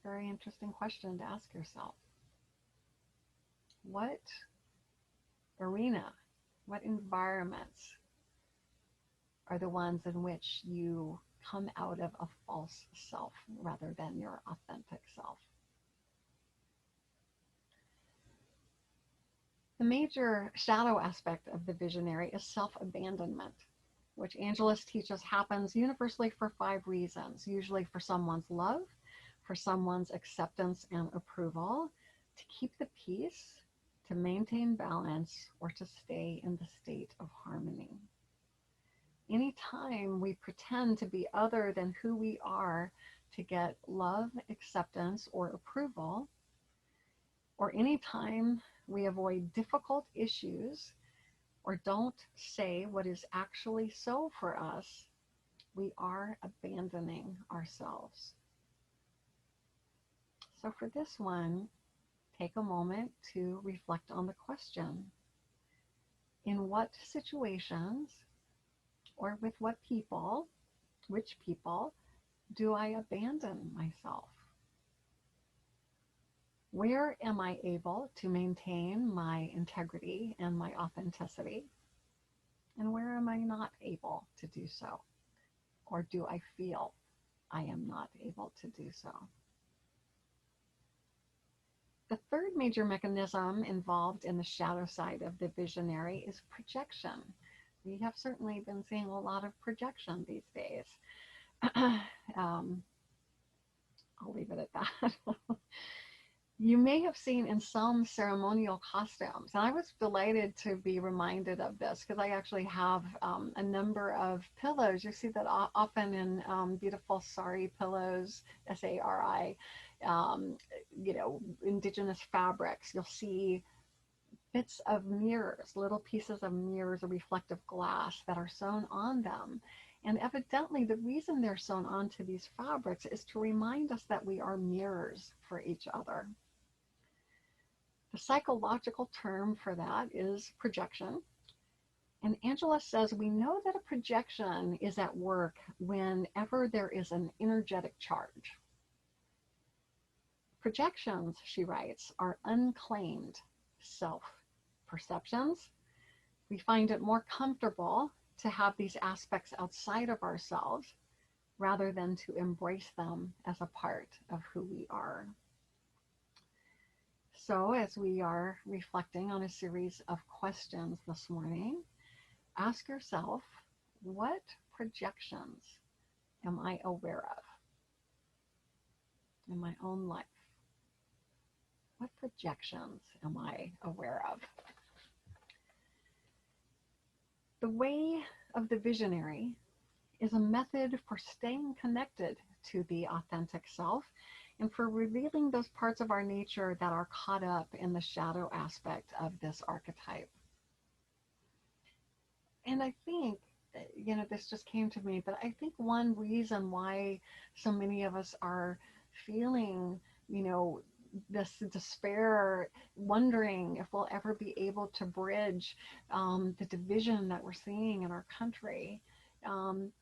Very interesting question to ask yourself. What arena, what environments are the ones in which you come out of a false self rather than your authentic self? The major shadow aspect of the visionary is self-abandonment, which Angelus teaches happens universally for 5 reasons, usually for someone's love, for someone's acceptance and approval, to keep the peace, to maintain balance, or to stay in the state of harmony. Anytime we pretend to be other than who we are to get love, acceptance, or approval, or anytime we avoid difficult issues or don't say what is actually so for us, we are abandoning ourselves. So for this one, take a moment to reflect on the question: in what situations or with what people, which people, do I abandon myself? Where am I able to maintain my integrity and my authenticity? And where am I not able to do so? Or do I feel I am not able to do so? The third major mechanism involved in the shadow side of the visionary is projection. We have certainly been seeing a lot of projection these days. I'll leave it at that. You may have seen in some ceremonial costumes, and I was delighted to be reminded of this because I actually have a number of pillows. You see that often in beautiful sari pillows, S-A-R-I, indigenous fabrics. You'll see bits of mirrors, little pieces of mirrors or reflective glass that are sewn on them. And evidently the reason they're sewn onto these fabrics is to remind us that we are mirrors for each other. The psychological term for that is projection. And Angela says we know that a projection is at work whenever there is an energetic charge. Projections, she writes, are unclaimed self-perceptions. We find it more comfortable to have these aspects outside of ourselves rather than to embrace them as a part of who we are. So as we are reflecting on a series of questions this morning, ask yourself, what projections am I aware of in my own life? What projections am I aware of? The way of the visionary is a method for staying connected to the authentic self and for revealing those parts of our nature that are caught up in the shadow aspect of this archetype. And I think, this just came to me, but I think one reason why so many of us are feeling, this despair, wondering if we'll ever be able to bridge the division that we're seeing in our country, um,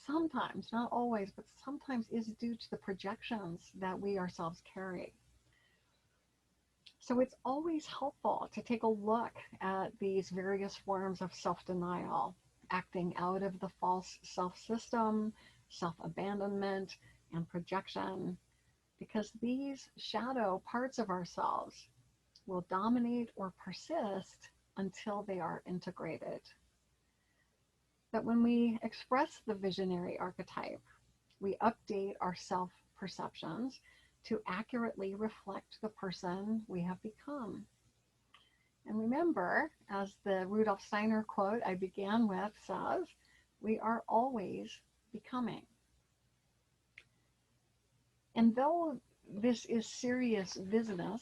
sometimes, not always, but sometimes is due to the projections that we ourselves carry. So it's always helpful to take a look at these various forms of self-denial, acting out of the false self-system, self-abandonment, and projection, because these shadow parts of ourselves will dominate or persist until they are integrated. But when we express the visionary archetype, we update our self-perceptions to accurately reflect the person we have become. And remember, as the Rudolf Steiner quote I began with says, we are always becoming. And though this is serious business,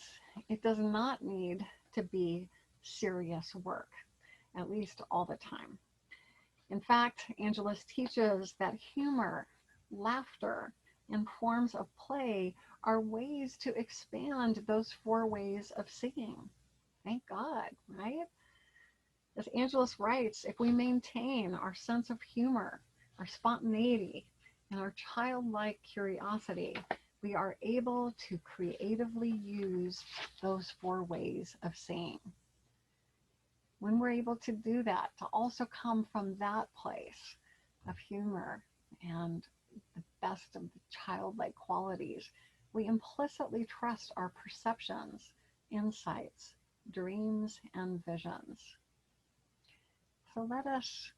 it does not need to be serious work, at least all the time. In fact, Angelus teaches that humor, laughter, and forms of play are ways to expand those 4 ways of seeing. Thank God, right? As Angelus writes, if we maintain our sense of humor, our spontaneity, and our childlike curiosity, we are able to creatively use those 4 ways of seeing. When we're able to do that, to also come from that place of humor and the best of the childlike qualities, we implicitly trust our perceptions, insights, dreams, and visions. So let us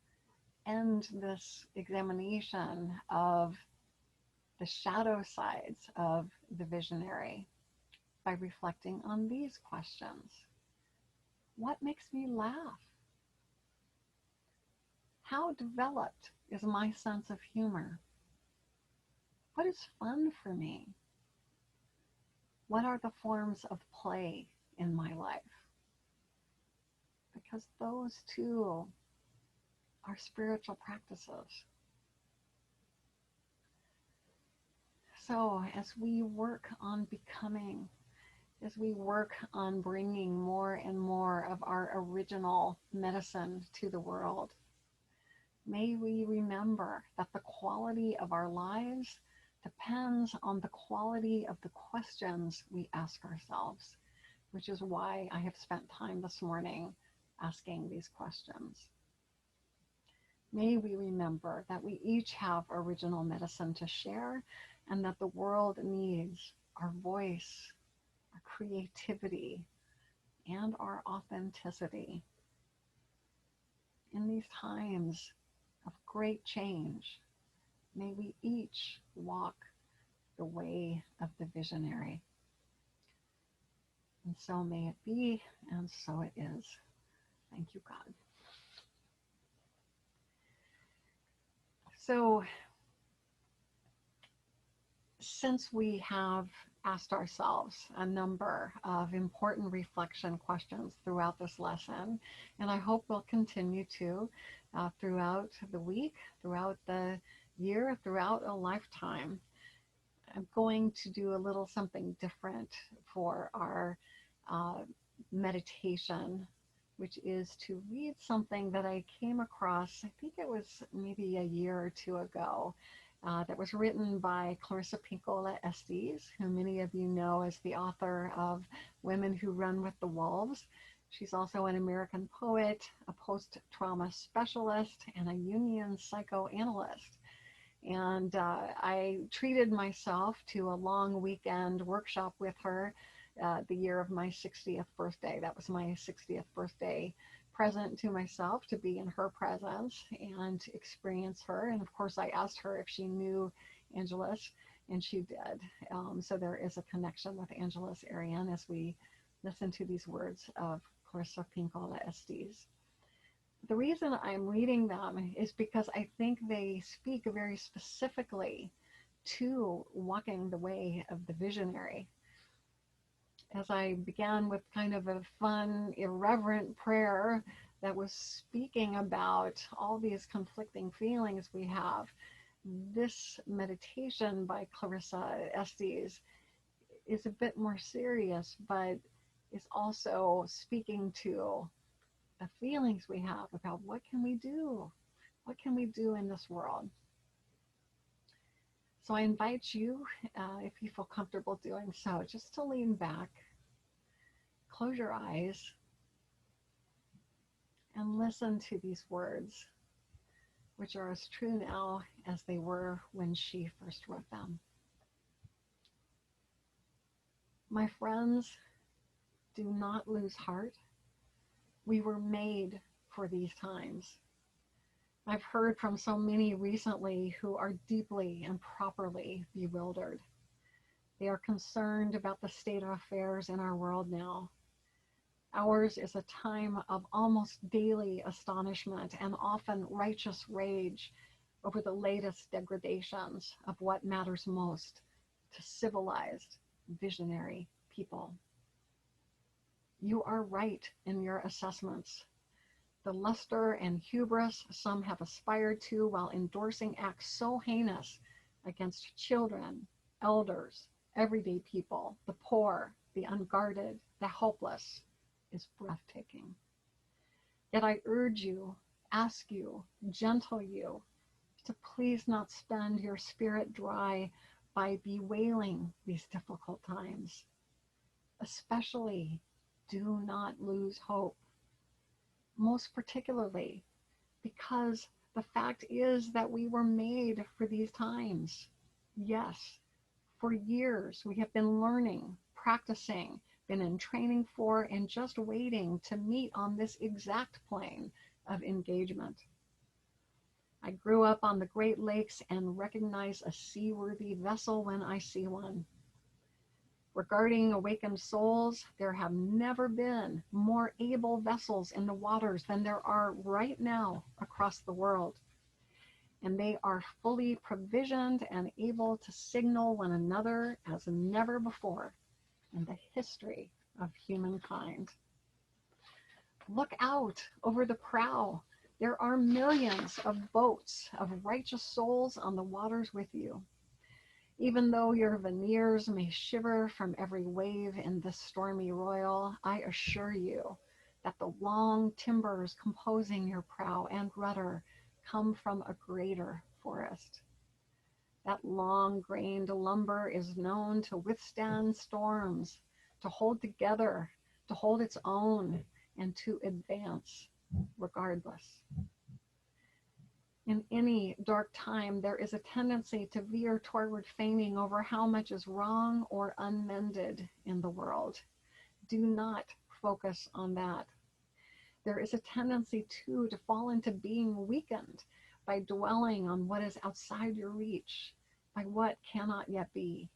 end this examination of the shadow sides of the visionary by reflecting on these questions. What makes me laugh? How developed is my sense of humor? What is fun for me? What are the forms of play in my life? Because those too are spiritual practices. So as we work on becoming, as we work on bringing more and more of our original medicine to the world, may we remember that the quality of our lives depends on the quality of the questions we ask ourselves, which is why I have spent time this morning asking these questions. May we remember that we each have original medicine to share and that the world needs our voice, our creativity, and our authenticity. In these times of great change, may we each walk the way of the visionary. And so may it be, and so it is. Thank you, God. So, since we have asked ourselves a number of important reflection questions throughout this lesson, and I hope we'll continue to throughout the week, throughout the year, throughout a lifetime, I'm going to do a little something different for our meditation, which is to read something that I came across, I think it was maybe a year or 2 ago, that was written by Clarissa Pinkola Estes, who many of you know as the author of Women Who Run with the Wolves. She's also an American poet, a post-trauma specialist, and a Jungian psychoanalyst. And I treated myself to a long weekend workshop with her the year of my 60th birthday. That was my 60th birthday present to myself, to be in her presence and experience her. And of course, I asked her if she knew Angelus, and she did. So there is a connection with Angelus Arian as we listen to these words of Clarissa Pinkola Estes. The reason I'm reading them is because I think they speak very specifically to walking the way of the visionary. As I began with kind of a fun, irreverent prayer that was speaking about all these conflicting feelings we have, this meditation by Clarissa Estes is a bit more serious, but is also speaking to the feelings we have about what can we do What can we do in this world? So I invite you, if you feel comfortable doing so, just to lean back, close your eyes, and listen to these words, which are as true now as they were when she first wrote them. My friends, do not lose heart. We were made for these times. I've heard from so many recently who are deeply and properly bewildered. They are concerned about the state of affairs in our world now. Ours is a time of almost daily astonishment and often righteous rage over the latest degradations of what matters most to civilized, visionary people. You are right in your assessments. The luster and hubris some have aspired to while endorsing acts so heinous against children, elders, everyday people, the poor, the unguarded, the helpless, is breathtaking. Yet I urge you, ask you, gentle you, to please not spend your spirit dry by bewailing these difficult times. Especially, do not lose hope. Most particularly, because the fact is that we were made for these times. Yes, for years we have been learning, practicing, been in training for, and just waiting to meet on this exact plane of engagement. I grew up on the Great Lakes and recognize a seaworthy vessel when I see one. Regarding awakened souls, there have never been more able vessels in the waters than there are right now across the world. And they are fully provisioned and able to signal one another as never before in the history of humankind. Look out over the prow. There are millions of boats of righteous souls on the waters with you. Even though your veneers may shiver from every wave in this stormy royal, I assure you that the long timbers composing your prow and rudder come from a greater forest. That long-grained lumber is known to withstand storms, to hold together, to hold its own, and to advance regardless. In any dark time, there is a tendency to veer toward feigning over how much is wrong or unmended in the world. Do not focus on that. There is a tendency, too, to fall into being weakened by dwelling on what is outside your reach, by what cannot yet be.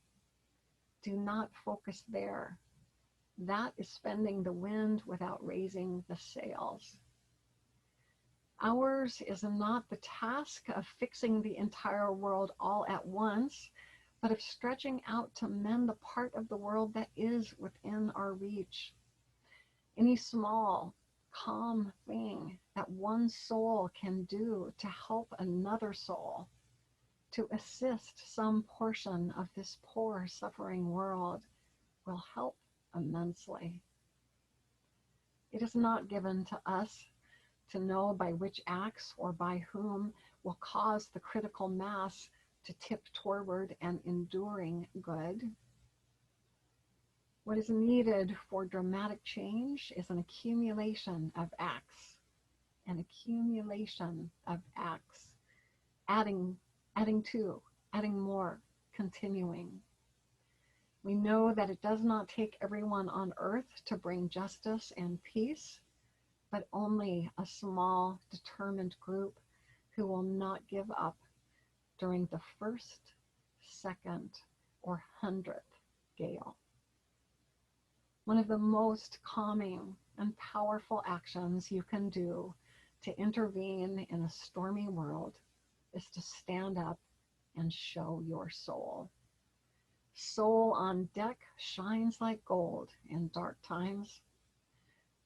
Do not focus there. That is spending the wind without raising the sails. Ours is not the task of fixing the entire world all at once, but of stretching out to mend the part of the world that is within our reach. Any small, calm thing that one soul can do to help another soul, to assist some portion of this poor, suffering world, will help immensely. It is not given to us to know by which acts or by whom will cause the critical mass to tip toward an enduring good. What is needed for dramatic change is an accumulation of acts, adding to, adding more, continuing. We know that it does not take everyone on earth to bring justice and peace, but only a small, determined group who will not give up during the first, second, or 100th gale. One of the most calming and powerful actions you can do to intervene in a stormy world is to stand up and show your soul. Soul on deck shines like gold in dark times.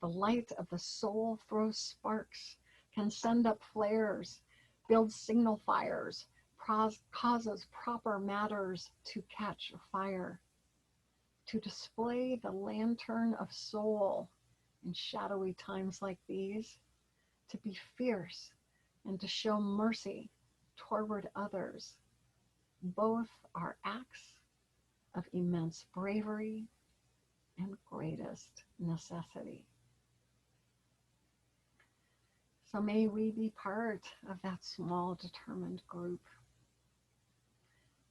The light of the soul throws sparks, can send up flares, builds signal fires, causes proper matters to catch fire. To display the lantern of soul in shadowy times like these, to be fierce and to show mercy toward others. Both are acts of immense bravery and greatest necessity. So may we be part of that small, determined group.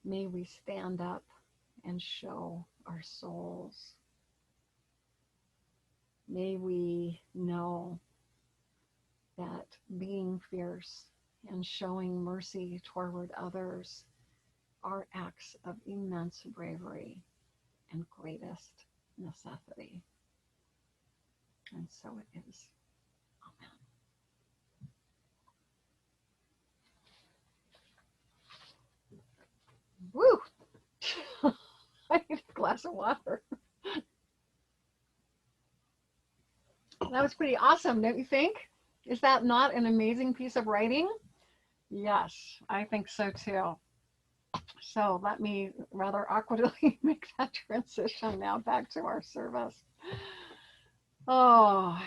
May we stand up and show our souls. May we know that being fierce and showing mercy toward others are acts of immense bravery and greatest necessity. And so it is. Amen. Woo! I need a glass of water. That was pretty awesome, don't you think? Is that not an amazing piece of writing? Yes, I think so too. So let me rather awkwardly make that transition now back to our service. Oh,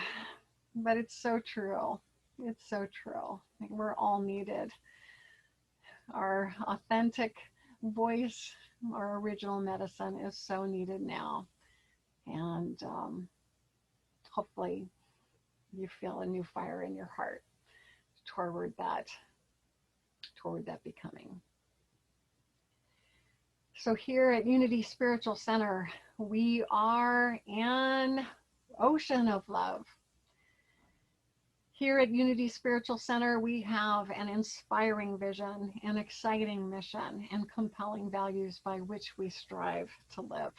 but it's so true. It's so true. We're all needed. Our authentic voice, our original medicine is so needed now. And hopefully you feel a new fire in your heart toward that becoming. So here at Unity Spiritual Center, we are an ocean of love. Here at Unity Spiritual Center, we have an inspiring vision, an exciting mission, and compelling values by which we strive to live.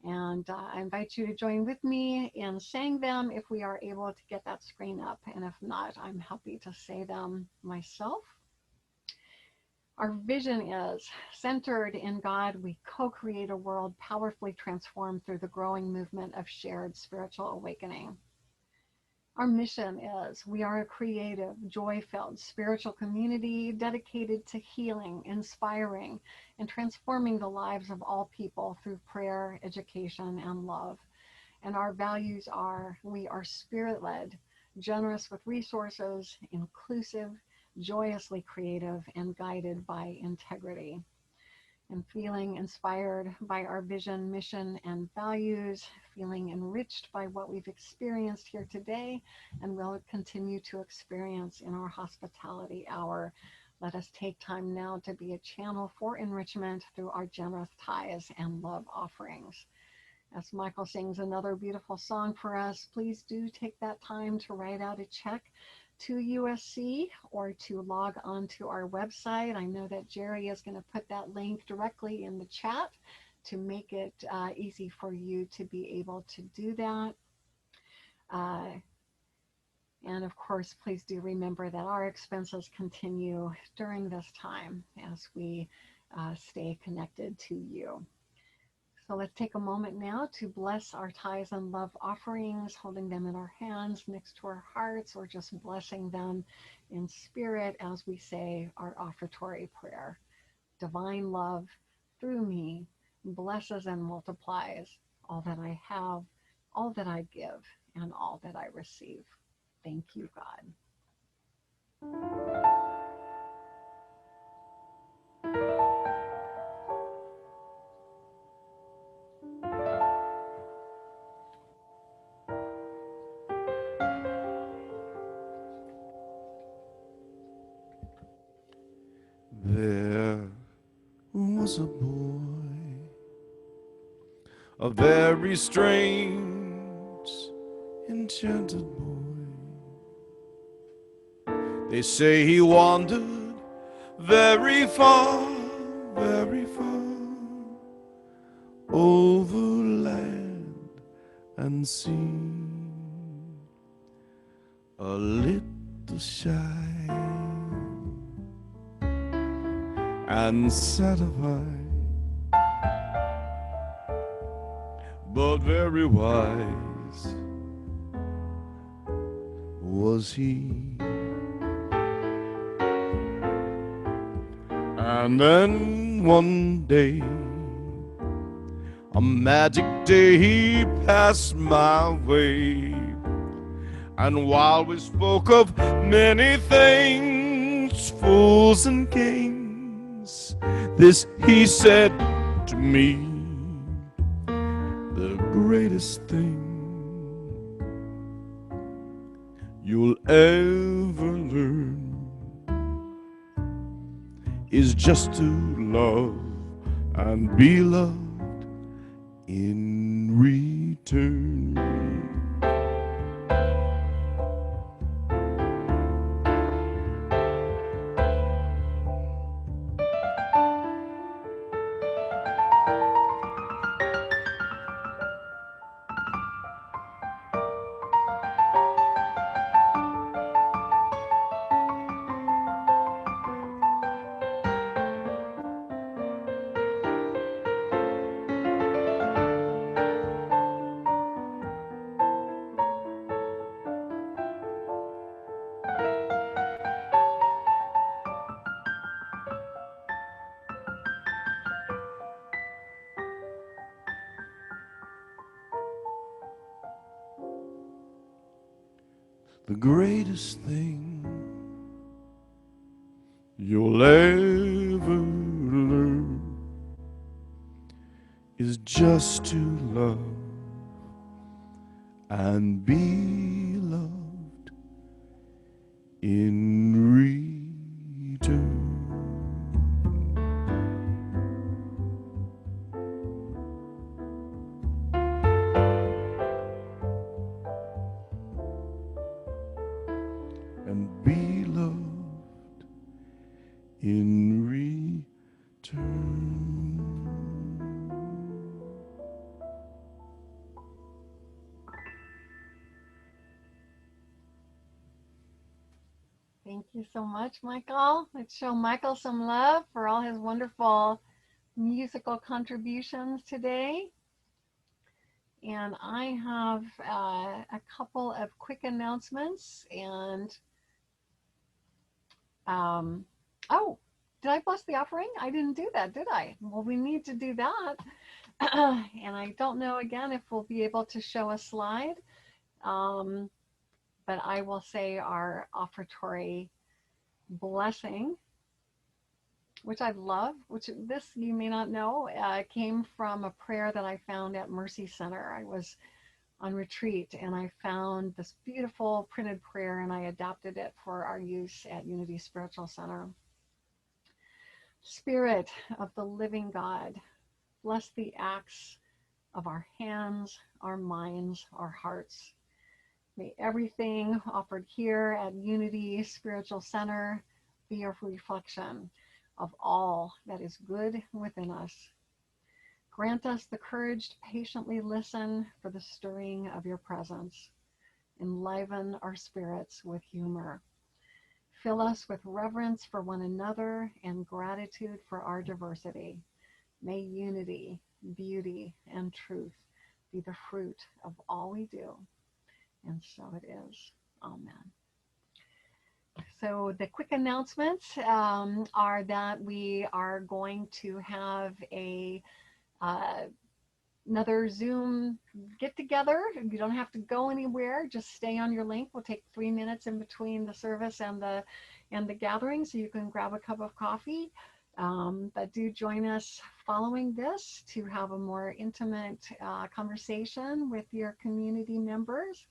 And I invite you to join with me in saying them if we are able to get that screen up. And if not, I'm happy to say them myself. Our vision is centered in God. We co-create a world powerfully transformed through the growing movement of shared spiritual awakening. Our mission is we are a creative, joy-filled spiritual community dedicated to healing, inspiring, and transforming the lives of all people through prayer, education, and love. And our values are we are spirit-led, generous with resources, inclusive, joyously creative, and guided by integrity. And feeling inspired by our vision, mission, and values, feeling enriched by what we've experienced here today and will continue to experience in our hospitality hour. Let us take time now to be a channel for enrichment through our generous tithes and love offerings. As Michael sings another beautiful song for us, please do take that time to write out a check to USC or to log on to our website. I know that Jerry is going to put that link directly in the chat to make it easy for you to be able to do that. And of course, please do remember that our expenses continue during this time as we stay connected to you. So let's take a moment now to bless our tithes and love offerings, holding them in our hands next to our hearts, or just blessing them in spirit as we say our offertory prayer. Divine love through me blesses and multiplies all that I have, all that I give, and all that I receive. Thank you, God.
There was a boy, a very strange, enchanted boy. They say he wandered very far, over land and sea, a little shy and satisfied, but very wise was he. And then one day, a magic day passed my way. And while we spoke of many things, fools and kings, this he said to me, the greatest thing you'll ever learn is just to love and be loved in return. The greatest thing you'll ever learn is just to love and be loved in return. And be loved in return.
Thank you so much, Michael. Let's show Michael some love for all his wonderful musical contributions today. And I have a couple of quick announcements. And oh, did I bless the offering? I didn't do that, did I? Well, we need to do that. And I don't know again if we'll be able to show a slide. But I will say our offertory blessing, which I love, which this you may not know, came from a prayer that I found at Mercy Center. I was on retreat and I found this beautiful printed prayer and I adapted it for our use at Unity Spiritual Center. Spirit of the living God, bless the acts of our hands, our minds, our hearts. May everything offered here at Unity Spiritual Center be a reflection of all that is good within us. Grant us the courage to patiently listen for the stirring of your presence. Enliven our spirits with humor. Fill us with reverence for one another and gratitude for our diversity. May unity, beauty, and truth be the fruit of all we do. And so it is. Amen. So the quick announcements are that we are going to have another Zoom get together. You don't have to go anywhere. Just stay on your link. We'll take 3 minutes in between the service and the gathering, so you can grab a cup of coffee. But do join us following this to have a more intimate conversation with your community members.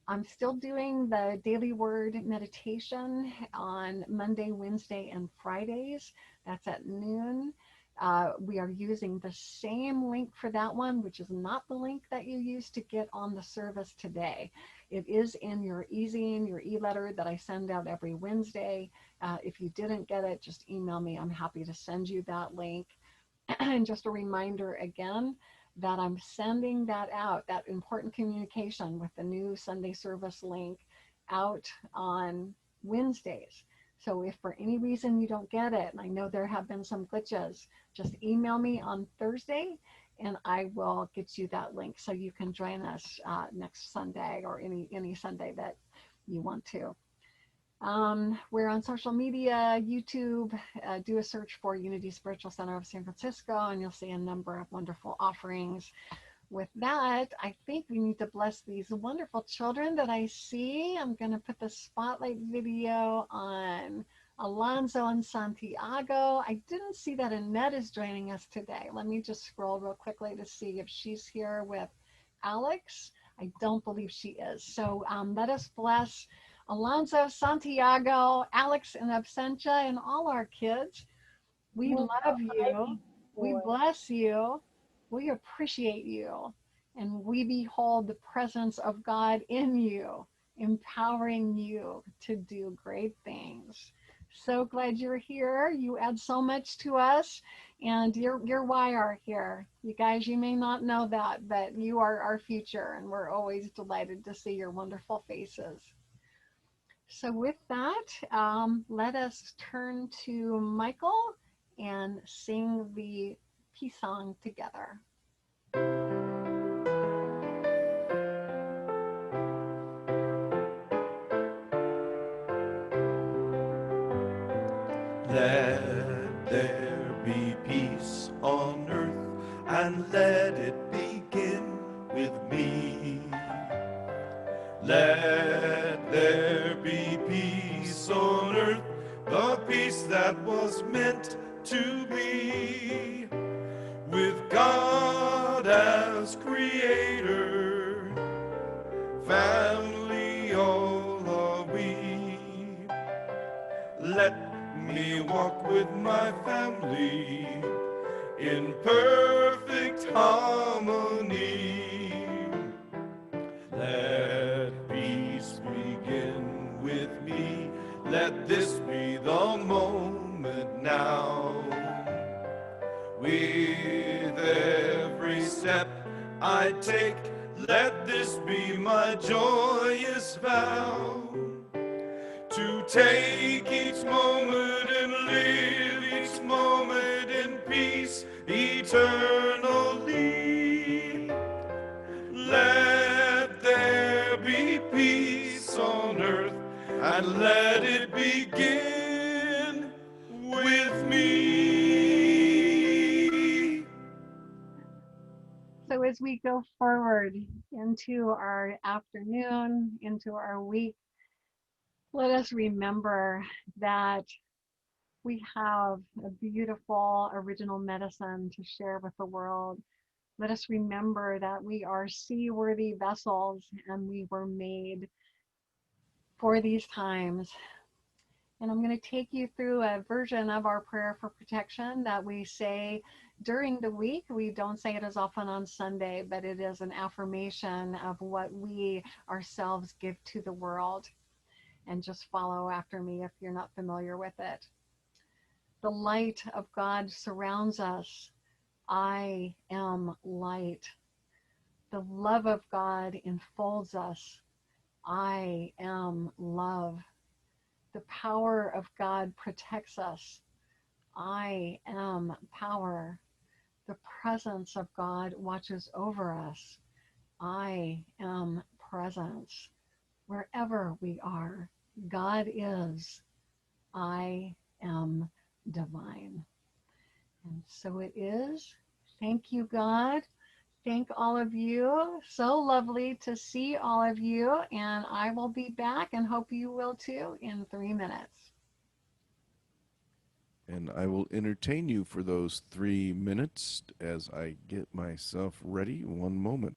I'm still doing the daily word meditation on Monday, Wednesday, and Fridays. That's at noon. We are using the same link for that one, which is not the link that you used to get on the service today. It is in your e-zine, your e-letter that I send out every Wednesday. If you didn't get it, just email me. I'm happy to send you that link. And just a reminder again, that I'm sending that out, that important communication with the new Sunday service link out on Wednesdays. So if for any reason you don't get it, and I know there have been some glitches, just email me on Thursday and I will get you that link so you can join us next Sunday or any Sunday that you want to. We're on social media, YouTube, do a search for Unity Spiritual Center of San Francisco, and you'll see a number of wonderful offerings. with that, I think we need to bless these wonderful children that I see. I'm going to put the spotlight video on Alonzo and Santiago. I didn't see that Annette is joining us today. Let me just scroll real quickly to see if she's here with Alex. I don't believe she is. So let us bless Alonzo, Santiago, Alex in absentia, and all our kids. We love you. We bless you. We appreciate you. And we behold the presence of God in you, empowering you to do great things. So glad you're here. You add so much to us, and you're why are here. You guys, you may not know that, but you are our future, and we're always delighted to see your wonderful faces. So with that, let us turn to Michael and sing the peace song together.
Let there be peace on earth, and let it begin with me. Let there be peace on earth, the peace that was meant to be, with God as creator, family all are we. Let me walk with my family in perfect harmony. Let peace begin with me. Let this be the moment now. With every step I take, let this be my joyous vow, to take each moment and live each moment in peace eternally. Let there be peace on earth, and let it begin with me.
So as we go forward into our afternoon, into our week, let us remember that we have a beautiful original medicine to share with the world. Let us remember that we are seaworthy vessels, and we were made for these times. And I'm going to take you through a version of our prayer for protection that we say during the week. We don't say it as often on Sunday, but it is an affirmation of what we ourselves give to the world. And just follow after me if you're not familiar with it. The light of God surrounds us. I am light. The love of God enfolds us. I am love. The power of God protects us. I am power. The presence of God watches over us. I am presence. Wherever we are, God is. I am divine. And so it is. Thank you, God. Thank all of you. So lovely to see all of you. And I will be back, and hope you will too, in 3 minutes.
And I will entertain you for those 3 minutes as I get myself ready. One moment.